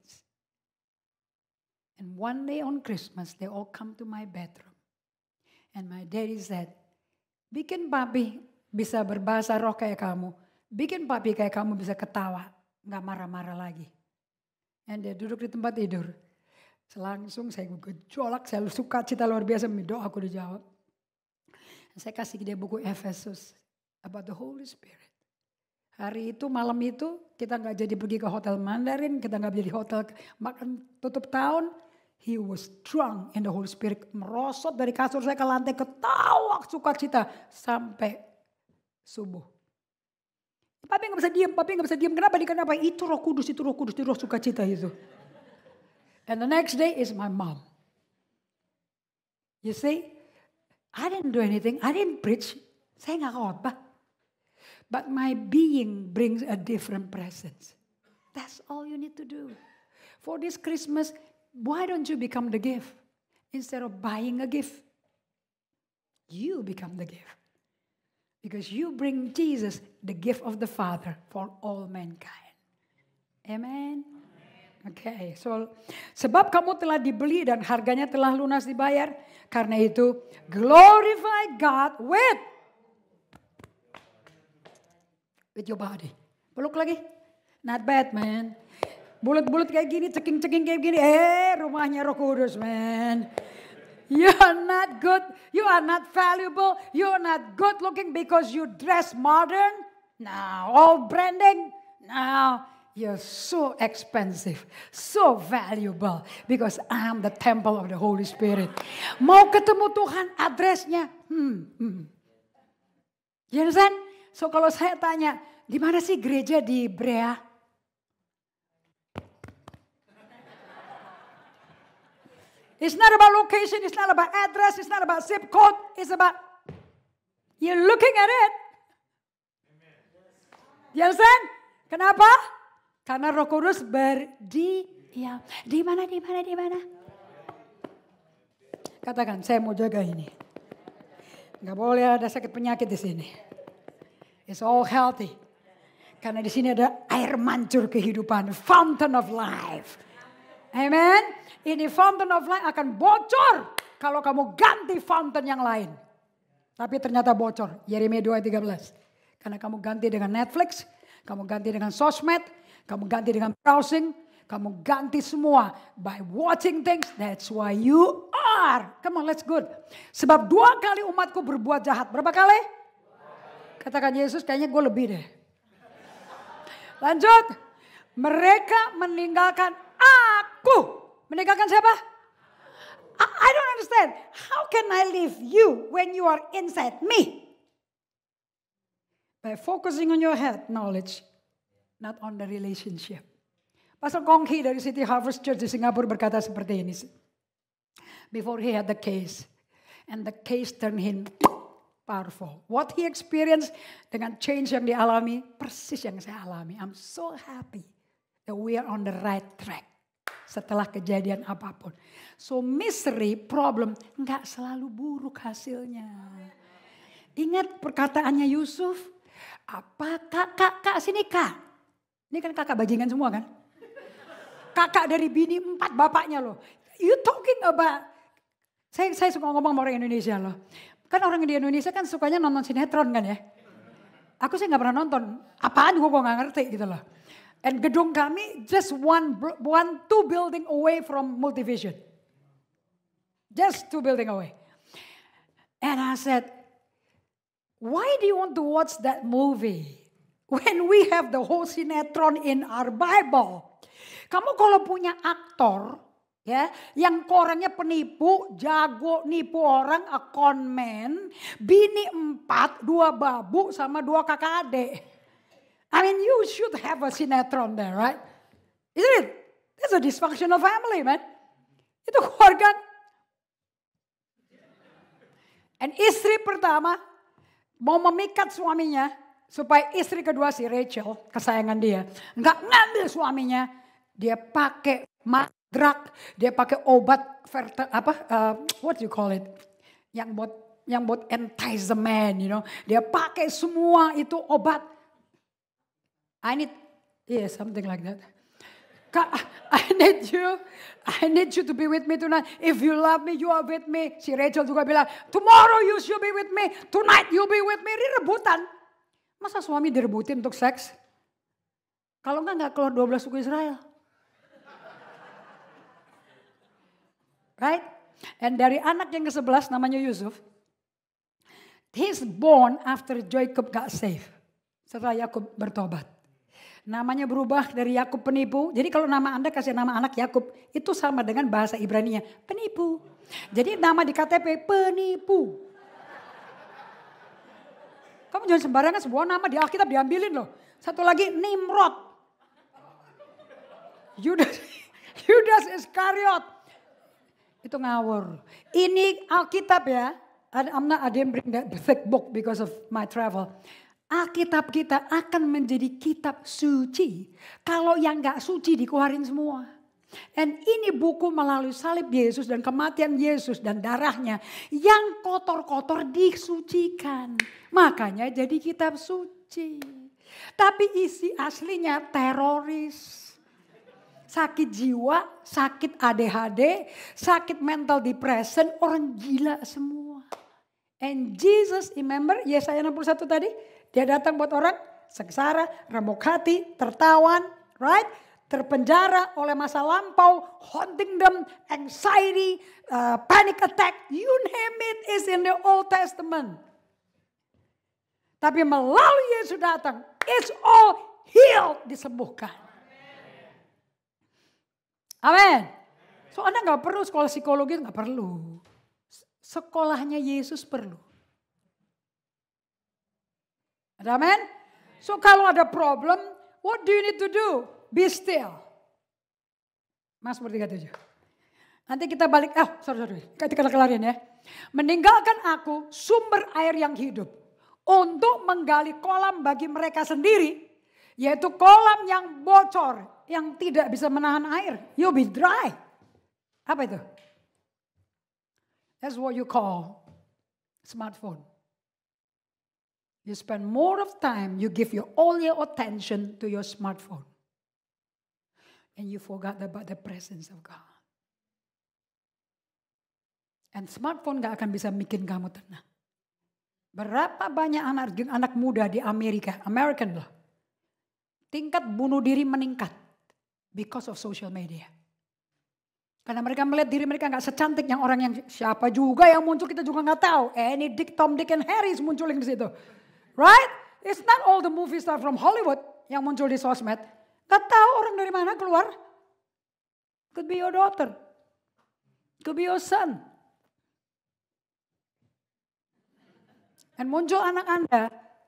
And one day on Christmas, they all come to my bedroom. And my daddy said, bikin papi bisa berbahasa roh kayak kamu. Bikin papi kayak kamu bisa ketawa. Gak marah-marah lagi. And dia duduk di tempat tidur. Langsung saya gejolak, saya suka cita luar biasa, doa aku dijawab. Saya kasih dia buku Efesus about the Holy Spirit. Hari itu, malam itu, kita gak jadi pergi ke hotel Mandarin, kita gak jadi hotel makan tutup tahun. He was drunk in the Holy Spirit. Merosot dari kasur saya ke lantai, ketawa sukacita sampai subuh. Papi gak bisa diem. Kenapa? Itu Roh Kudus, itu Roh sukacita itu. And the next day is my mom. You see, I didn't do anything. I didn't preach. Saya gak khotbah. But my being brings a different presence. That's all you need to do. For this Christmas, why don't you become the gift? Instead of buying a gift, you become the gift. Because you bring Jesus, the gift of the Father, for all mankind. Amen? Okay, so sebab kamu telah dibeli dan harganya telah lunas dibayar. Karena itu, glorify God with your body. Peluk lagi. Not bad, man. Bulat-bulat kayak gini, ceking-ceking kayak gini. Rumahnya Roh Kudus, man. You are not good. You are not valuable. You are not good looking because you dress modern. Now, all branding. Now, you're so expensive. So valuable. Because I'm the temple of the Holy Spirit. Mau ketemu Tuhan, adresnya. You understand? So kalau saya tanya, di mana sih gereja di Brea? It's not about location, it's not about address, it's not about zip code, it's about you're looking at it. You understand? Kenapa? Karena Roh Kudus berdiam. Di mana? Katakan, saya mau jaga ini. Gak boleh ada sakit penyakit di sini. It's all healthy. Karena di sini ada air mancur kehidupan, fountain of life. Amen. Ini fountain of life akan bocor kalau kamu ganti fountain yang lain. Tapi ternyata bocor. Yeremia 2:13. Karena kamu ganti dengan Netflix, kamu ganti dengan sosmed, kamu ganti dengan browsing, kamu ganti semua by watching things. That's why you are. Come on, let's good. Sebab 2 kali umatku berbuat jahat. Berapa kali? Katakan Yesus, kayaknya gue lebih deh. Lanjut. Mereka meninggalkan aku. Meninggalkan siapa? I don't understand. How can I leave you when you are inside me? By focusing on your head knowledge, not on the relationship. Pastor Kong Hee dari City Harvest Church di Singapura berkata seperti ini. Before he had the case. And the case turned him powerful. What he experienced dengan change yang dialami, persis yang saya alami. I'm so happy that we are on the right track. Setelah kejadian apapun. So misery, problem, enggak selalu buruk hasilnya. Ingat perkataannya Yusuf. Apa kak sini kak. Ini kan kakak bajingan semua kan. Kakak dari bini 4 bapaknya loh. You talking about. Saya suka ngomong sama orang Indonesia loh. Kan orang di Indonesia kan sukanya nonton sinetron kan ya. Aku sih gak pernah nonton. Apaan gue gak ngerti gitu loh. And gedung kami just two building away from Multivision. Just 2 building away. And I said, why do you want to watch that movie? When we have the whole sinetron in our Bible. Kamu kalau punya aktor ya, yang orangnya penipu, jago nipu orang, a conman, bini 4, 2 babu sama 2 kakak adik. I mean, you should have a sinetron there, right? Isn't it? That's a dysfunctional family, man. Itu keluarga. And istri pertama mau memikat suaminya supaya istri kedua si Rachel, kesayangan dia, nggak ngambil suaminya. Dia pakai drug, dia pakai obat what do you call it? Yang buat entice the man, you know. Dia pakai semua itu obat. Something like that. I need you to be with me tonight. If you love me, you are with me. Si Rachel juga bilang, tomorrow you should be with me. Tonight you be with me. Ini rebutan. Masa suami direbutin untuk seks? Kalau enggak keluar 12 suku Israel. Right? And dari anak yang ke-11 namanya Yusuf. He's born after Jacob got saved. Setelah Yakub bertobat. Namanya berubah dari Yakub penipu. Jadi kalau nama Anda kasih nama anak Yakub, itu sama dengan bahasa Ibrani-nya, penipu. Jadi nama di KTP penipu. Kamu jangan sembarangan sebuah nama di Alkitab diambilin loh. Satu lagi Nimrod. Yudas Iskariot. Itu ngawur. Ini Alkitab ya. I didn't bring that thick book because of my travel. Alkitab kita akan menjadi kitab suci. Kalau yang gak suci dikeluarin semua. Dan ini buku melalui salib Yesus dan kematian Yesus dan darahnya. Yang kotor-kotor disucikan. Makanya jadi kitab suci. Tapi isi aslinya teroris. Sakit jiwa, sakit ADHD, sakit mental depression, orang gila semua. And Jesus, remember Yesaya 61 tadi? Dia datang buat orang sengsara, remuk hati, tertawan, right? terpenjara oleh masa lampau, haunting them, anxiety, panic attack, you name it is in the Old Testament. Tapi melalui Yesus datang, it's all healed, disembuhkan. Amin. So Anda nggak perlu sekolah psikologi, nggak perlu. Sekolahnya Yesus perlu. Amin. So kalau ada problem, what do you need to do? Be still. Mazmur 37. Nanti kita balik, sorry. Kita kelarin ya. Meninggalkan aku sumber air yang hidup. Untuk menggali kolam bagi mereka sendiri. Yaitu kolam yang bocor. Yang tidak bisa menahan air. You'll be dry. Apa itu? That's what you call smartphone. You spend more of time, you give all your attention to your smartphone. And you forgot about the presence of God. And smartphone gak akan bisa bikin kamu tenang. Berapa banyak anak muda di American loh. Tingkat bunuh diri meningkat. Because of social media. Karena mereka melihat diri mereka gak secantik yang orang yang siapa juga yang muncul kita juga gak tahu. Any Dick, Tom, Dick, and Harry munculin di situ. Right? It's not all the movie star from Hollywood yang muncul di sosmed. Gak tahu orang dari mana keluar. Could be your daughter. Could be your son. Dan muncul anak Anda,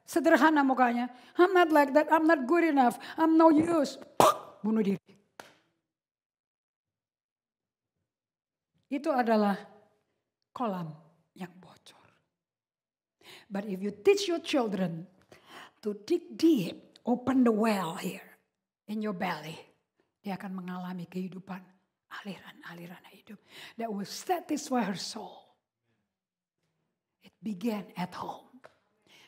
sederhana mukanya. I'm not like that, I'm not good enough, I'm no use. Bunuh diri. Itu adalah kolam yang bocor. But if you teach your children to dig deep, open the well here in your belly, dia akan mengalami kehidupan, aliran-aliran hidup that will satisfy her soul. It began at home.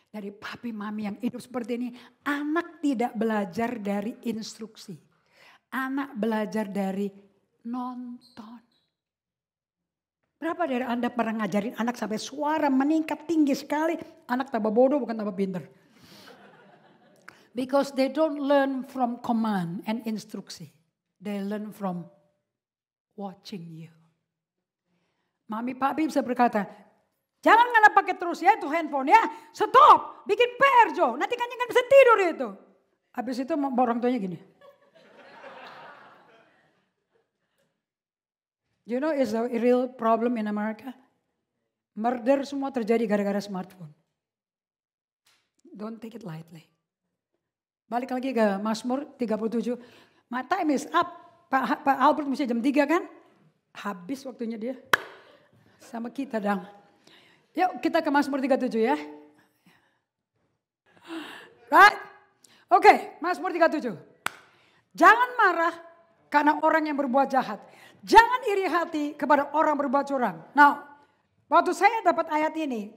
Dari papi mami yang hidup seperti ini, anak tidak belajar dari instruksi. Anak belajar dari nonton. Berapa dari Anda pernah ngajarin anak sampai suara meningkat tinggi sekali, anak tambah bodoh bukan tambah pinter. Because they don't learn from command and instruksi. They learn from watching you. Mami papi bisa berkata, jangan ngana pakai terus ya itu handphone ya. Stop, bikin PR Jo. Nanti kan nggak bisa tidur itu. Habis itu orang tuanya gini. You know it's a real problem in America. Murder semua terjadi gara-gara smartphone. Don't take it lightly. Balik lagi ke Mazmur 37. My time is up. Pak Albert mesti jam 3 kan? Habis waktunya dia. Sama kita dong. Yuk kita ke Mazmur 37 ya. Right? Oke, Mazmur 37. Jangan marah karena orang yang berbuat jahat. Jangan iri hati kepada orang berbuat curang. Nah, waktu saya dapat ayat ini.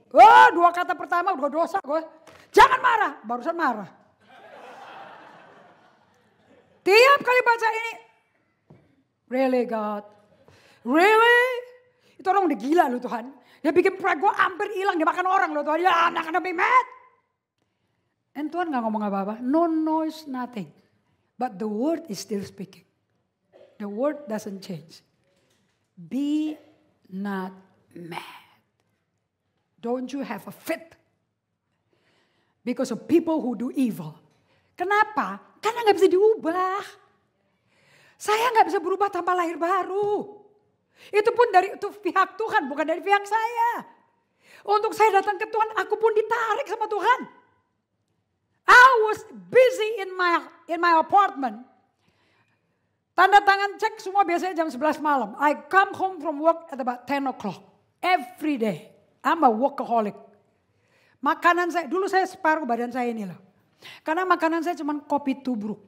Dua kata pertama udah dosa gue. Jangan marah, barusan marah. Tiap kali baca ini. Really God? Really? Itu orang udah gila loh Tuhan. Dia bikin proyek gue hampir hilang, dia makan orang loh Tuhan. Ya anak be mad. And Tuhan gak ngomong apa-apa. No noise, nothing. But the word is still speaking. The word doesn't change. Be not mad. Don't you have a fit. Because of people who do evil. Kenapa? Karena gak bisa diubah. Saya gak bisa berubah tanpa lahir baru. Itu pun dari pihak Tuhan, bukan dari pihak saya. Untuk saya datang ke Tuhan, aku pun ditarik sama Tuhan. I was busy in my apartment. Tanda tangan cek semua biasanya jam 11 malam. I come home from work at about 10 o'clock. Every day. I'm a workaholic. Makanan saya, dulu saya separuh badan saya ini loh. Karena makanan saya cuma kopi tubruk.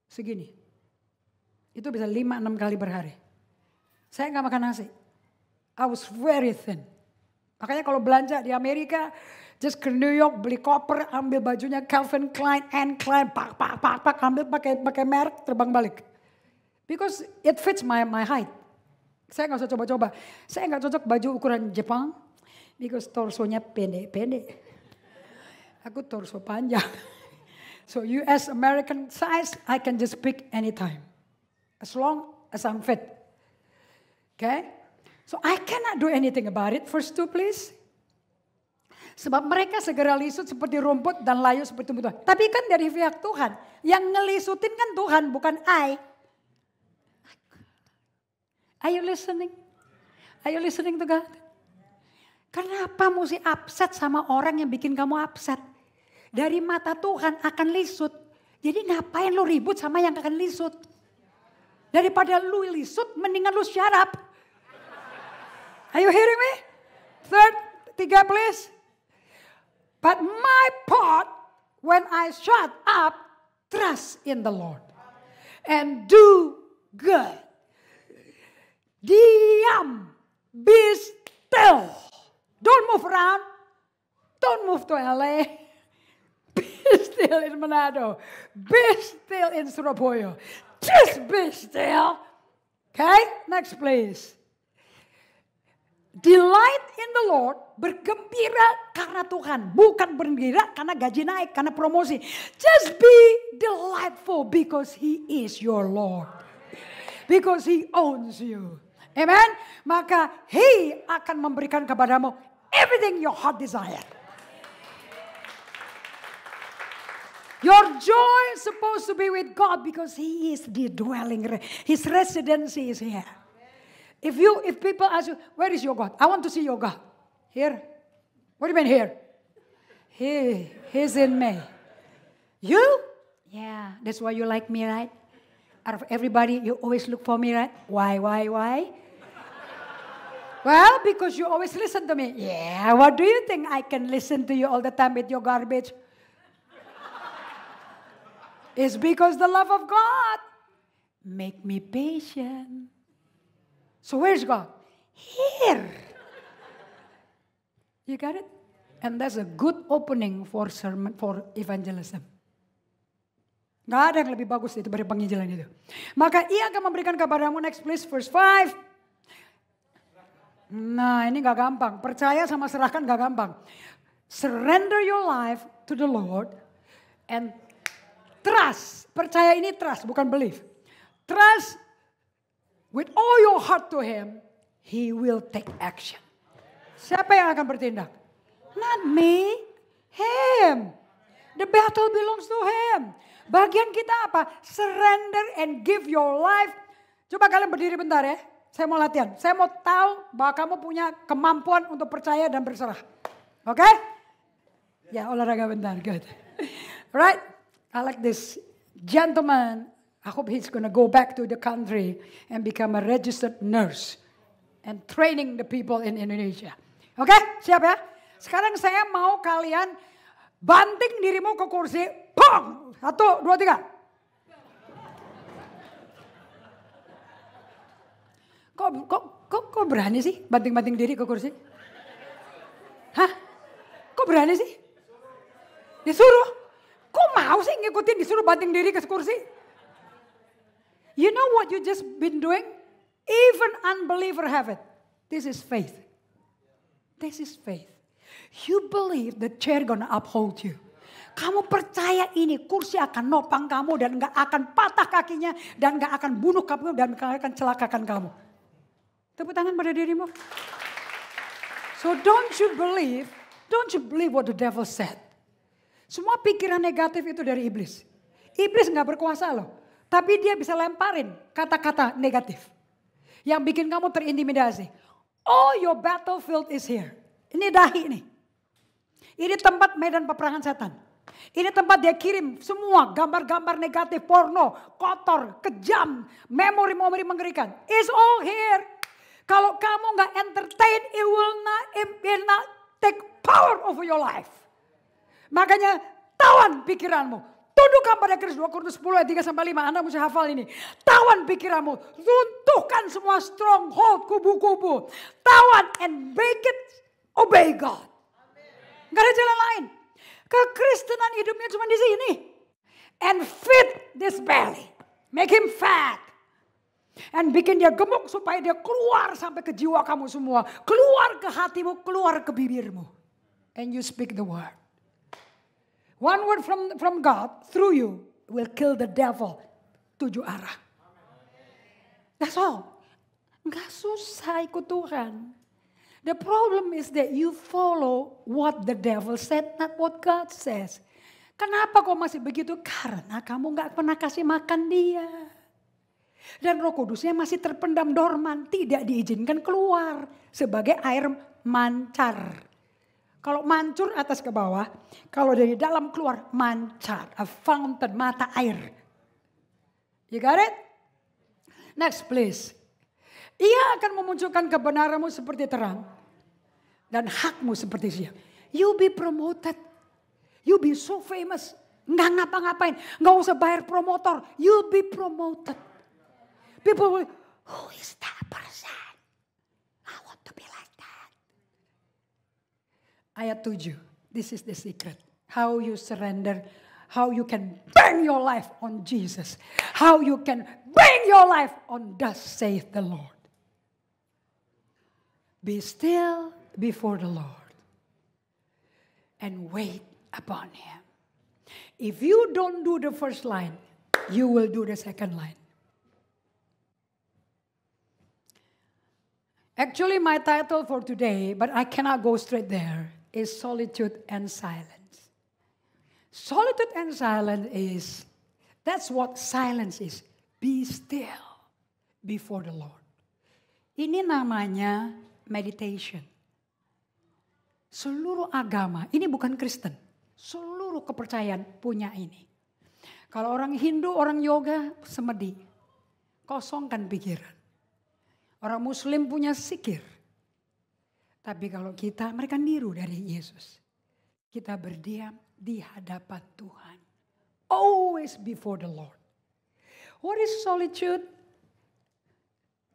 Segini. Itu bisa 5-6 kali per hari. Saya gak makan nasi. I was very thin. Makanya kalau belanja di Amerika, just ke New York beli koper, ambil bajunya Calvin Klein, Anne Klein, pak, ambil pakai merek, terbang balik. Because it fits my height. Saya gak usah coba-coba. Saya gak cocok baju ukuran Jepang, because torsonya pendek-pendek. Aku torso panjang. So US American size, I can just pick anytime. As long as I'm fit. Okay? So I cannot do anything about it. Verse 2 please. Sebab mereka segera lisut seperti rumput dan layu seperti tumbuhan. Tapi kan dari pihak Tuhan. Yang ngelisutin kan Tuhan, bukan I. Are you listening? Are you listening to God? Kenapa mesti upset sama orang yang bikin kamu upset? Dari mata Tuhan akan lisut. Jadi ngapain lu ribut sama yang akan lisut? Daripada lu lisut, mendingan lu shut up. Are you hearing me? Third, 3 please. But my part, when I shut up, trust in the Lord. And do good. Diam. Be still. Don't move around. Don't move to LA. Be still in Manado. Be still in Surabaya. Just be still. Okay, next please. Delight in the Lord, bergembira karena Tuhan. Bukan bergembira karena gaji naik, karena promosi. Just be delightful because He is your Lord. Because He owns you. Amen. Maka He akan memberikan kepadamu everything your heart desire. Your joy is supposed to be with God because He is the dwelling. His residency is here. If people ask you, where is your God? I want to see your God. Here? What do you mean here? He's in me. You? Yeah, that's why you like me, right? Out of everybody, you always look for me, right? Why? Well, because you always listen to me. Yeah, what do you think? I can listen to you all the time with your garbage. It's because the love of God make me patient. So where's God? Here. You got it? And that's a good opening for sermon, for evangelism. Gak ada yang lebih bagus itu dari penginjilan itu. Maka Ia akan memberikan kepadamu, next please, verse 5. Nah ini gak gampang. Percaya sama serahkan gak gampang. Surrender your life to the Lord and trust. Percaya ini trust, bukan believe. Trust. With all your heart to Him, He will take action. Siapa yang akan bertindak? Not me, Him. The battle belongs to Him. Bagian kita apa? Surrender and give your life. Coba kalian berdiri bentar ya. Saya mau latihan. Saya mau tahu bahwa kamu punya kemampuan untuk percaya dan berserah. Oke? Okay? Ya olahraga bentar. Good. Right? I like this gentleman. I hope he's going to go back to the country and become a registered nurse and training the people in Indonesia. Oke, siap ya? Sekarang saya mau kalian banting dirimu ke kursi. Pong! 1, 2, 3. Kok berani sih banting-banting diri ke kursi? Hah? Kok berani sih? Disuruh? Kok mau sih ngikutin disuruh banting diri ke kursi? You know what you just been doing? Even unbeliever have it. This is faith. This is faith. You believe the chair gonna uphold you. Kamu percaya ini kursi akan nopang kamu dan gak akan patah kakinya dan gak akan bunuh kamu dan gak akan celakakan kamu. Tepuk tangan pada dirimu. So don't you believe what the devil said. Semua pikiran negatif itu dari iblis. Iblis gak berkuasa loh. Tapi dia bisa lemparin kata-kata negatif. Yang bikin kamu terintimidasi. All your battlefield is here. Ini dahi nih. Ini tempat medan peperangan setan. Ini tempat dia kirim semua gambar-gambar negatif, porno, kotor, kejam, memori-memori mengerikan. It's all here. Kalau kamu gak entertain, it will not take power over your life. Makanya tawan pikiranmu. Tundukkan pada Kristus, 2 Korintus 10 ayat 3-5. Anda mesti hafal ini. Tawan pikiranmu. Runtuhkan semua stronghold, kubu-kubu. Tawan and make it obey God. Gak ada jalan lain. Kekristenan hidupnya cuma di sini. And feed this belly. Make him fat. And bikin dia gemuk supaya dia keluar sampai ke jiwa kamu semua. Keluar ke hatimu, keluar ke bibirmu. And you speak the word. One word from God through you will kill the devil. 7 arah. That's all. Nggak susah ikut Tuhan. The problem is that you follow what the devil said, not what God says. Kenapa kok masih begitu? Karena kamu nggak pernah kasih makan dia. Dan Roh Kudusnya masih terpendam dorman, tidak diizinkan keluar sebagai air mancar. Kalau mancur atas ke bawah, kalau dari dalam keluar mancar, a fountain, mata air. You got it? Next please. Ia akan memunculkan kebenaranmu seperti terang dan hakmu seperti siang. You be promoted. You be so famous. Nggak ngapa-ngapain. Nggak usah bayar promotor. You be promoted. People will, who is that person? I want to be like that. Ayat 7. This is the secret. How you surrender. How you can bang your life on Jesus. How you can bang your life on thus saith the Lord. Be still before the Lord and wait upon Him. If you don't do the first line, you will do the second line. Actually, my title for today, but I cannot go straight there, is Solitude and Silence. Solitude and silence that's what silence is. Be still before the Lord. Ini namanya meditation. Seluruh agama, ini bukan Kristen. Seluruh kepercayaan punya ini. Kalau orang Hindu, orang yoga, semedi. Kosongkan pikiran. Orang Muslim punya zikir. Tapi kalau kita, mereka niru dari Yesus. Kita berdiam di hadapan Tuhan. Always before the Lord. What is solitude?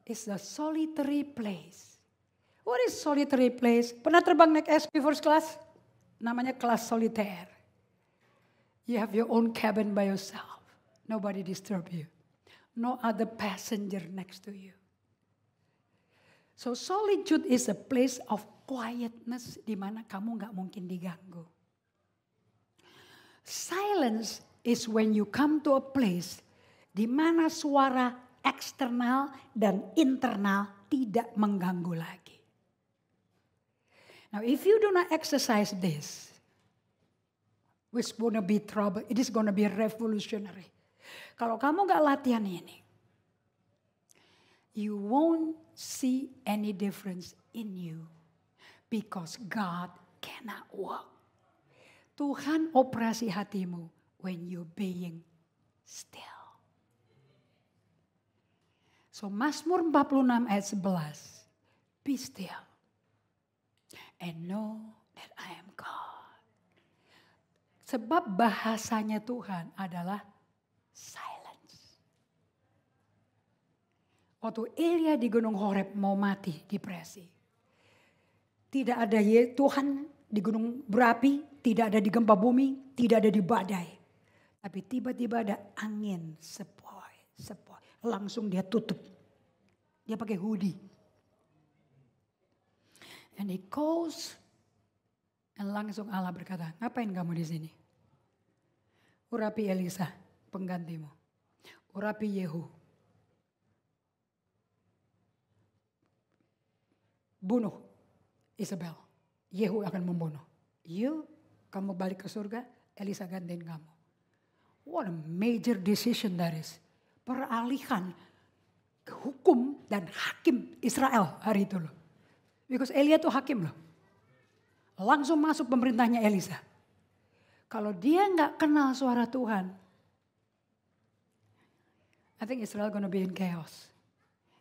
It's a solitary place. What is solitary place? Pernah terbang naik SP first class? Namanya kelas solitaire. You have your own cabin by yourself. Nobody disturb you. No other passenger next to you. So solitude is a place of quietness di mana kamu nggak mungkin diganggu. Silence is when you come to a place di mana suara eksternal dan internal tidak mengganggu lagi. Now if you do not exercise this, it's gonna be trouble. It is gonna be revolutionary. Kalau kamu nggak latihan ini, you won't see any difference in you because God cannot work. Tuhan operasi hatimu when you being still. So Mazmur 46 ayat 11. Be still and know that I am God. Sebab bahasanya Tuhan adalah silence. Waktu Elia di Gunung Horeb mau mati, depresi. Tidak ada Tuhan di gunung berapi, tidak ada di gempa bumi, tidak ada di badai. Tapi tiba-tiba ada angin sepoi. Langsung dia tutup. Dia pakai hoodie. And he goes. Dan langsung Allah berkata, ngapain kamu di sini? Urapi Elisa, penggantimu. Urapi Yehu. Bunuh Isabel. Yehu akan membunuh. Kamu balik ke surga, Elisa gantiin kamu. What a major decision that is. Peralihan ke hukum dan hakim Israel hari itu loh. Because Elia itu hakim loh. Langsung masuk pemerintahnya Elisa. Kalau dia nggak kenal suara Tuhan, I think Israel gonna be in chaos.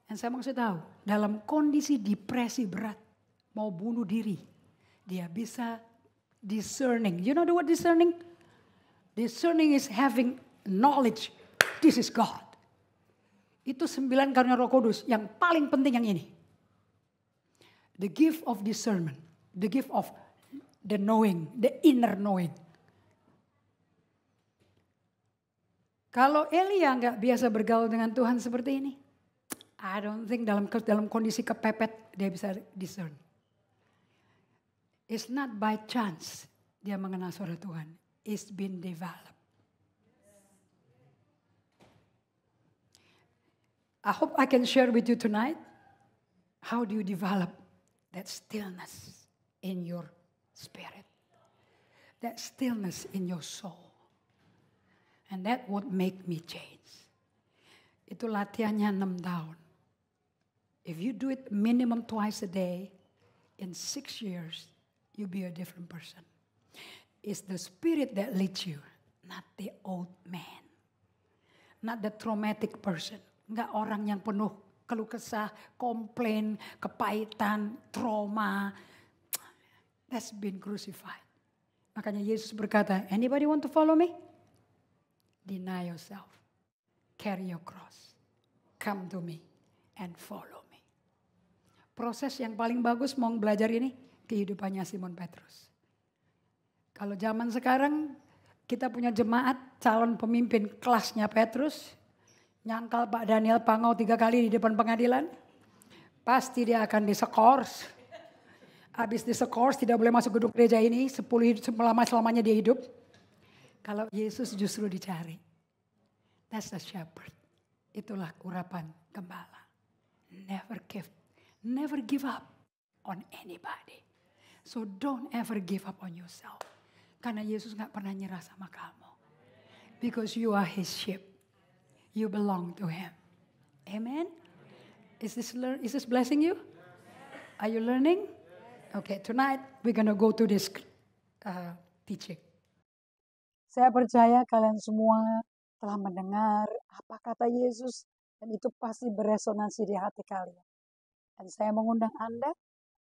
Dan saya mau kasih tahu, dalam kondisi depresi berat, mau bunuh diri, dia bisa discerning. You know the word discerning? Discerning is having knowledge. This is God. Itu 9 karunia Roh Kudus yang paling penting yang ini. The gift of discernment. The gift of the knowing, the inner knowing. Kalau Elia nggak biasa bergaul dengan Tuhan seperti ini, I don't think dalam kondisi kepepet dia bisa discern. It's not by chance dia mengenal suara Tuhan. is being developed. I hope I can share with you tonight, how do you develop that stillness in your spirit, that stillness in your soul. And that would make me change. Itu latihannya 6 tahun. If you do it minimum twice a day, in 6 years, you'll be a different person. It's the spirit that leads you, not the old man. Not the traumatic person. Enggak orang yang penuh keluh kesah, komplain, kepahitan, trauma. That's been crucified. Makanya Yesus berkata, anybody want to follow me? Deny yourself. Carry your cross. Come to me and follow me. Proses yang paling bagus mau belajar ini, kehidupannya Simon Petrus. Kalau zaman sekarang, kita punya jemaat calon pemimpin kelasnya Petrus. Nyangkal Pak Daniel Pangau 3 kali di depan pengadilan. Pasti dia akan disekors. Habis disekors tidak boleh masuk gedung gereja ini. 10 hidup selamanya dia hidup. Kalau Yesus justru dicari. That's the shepherd. Itulah urapan gembala. Never give up on anybody. So don't ever give up on yourself. Karena Yesus gak pernah nyerah sama kamu. Because you are his sheep. You belong to him. Amen? Is this blessing you? Are you learning? Okay, tonight we're going to go to this teaching. Saya percaya kalian semua telah mendengar apa kata Yesus dan itu pasti beresonansi di hati kalian. Dan saya mengundang Anda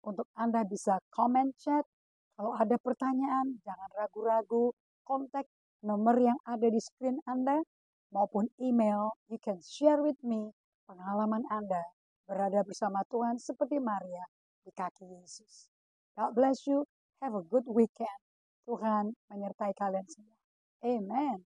untuk Anda bisa comment chat. Kalau ada pertanyaan, jangan ragu-ragu. Kontak nomor yang ada di screen Anda maupun email. You can share with me pengalaman Anda berada bersama Tuhan seperti Maria di kaki Yesus. God bless you. Have a good weekend. Tuhan menyertai kalian semua. Amen.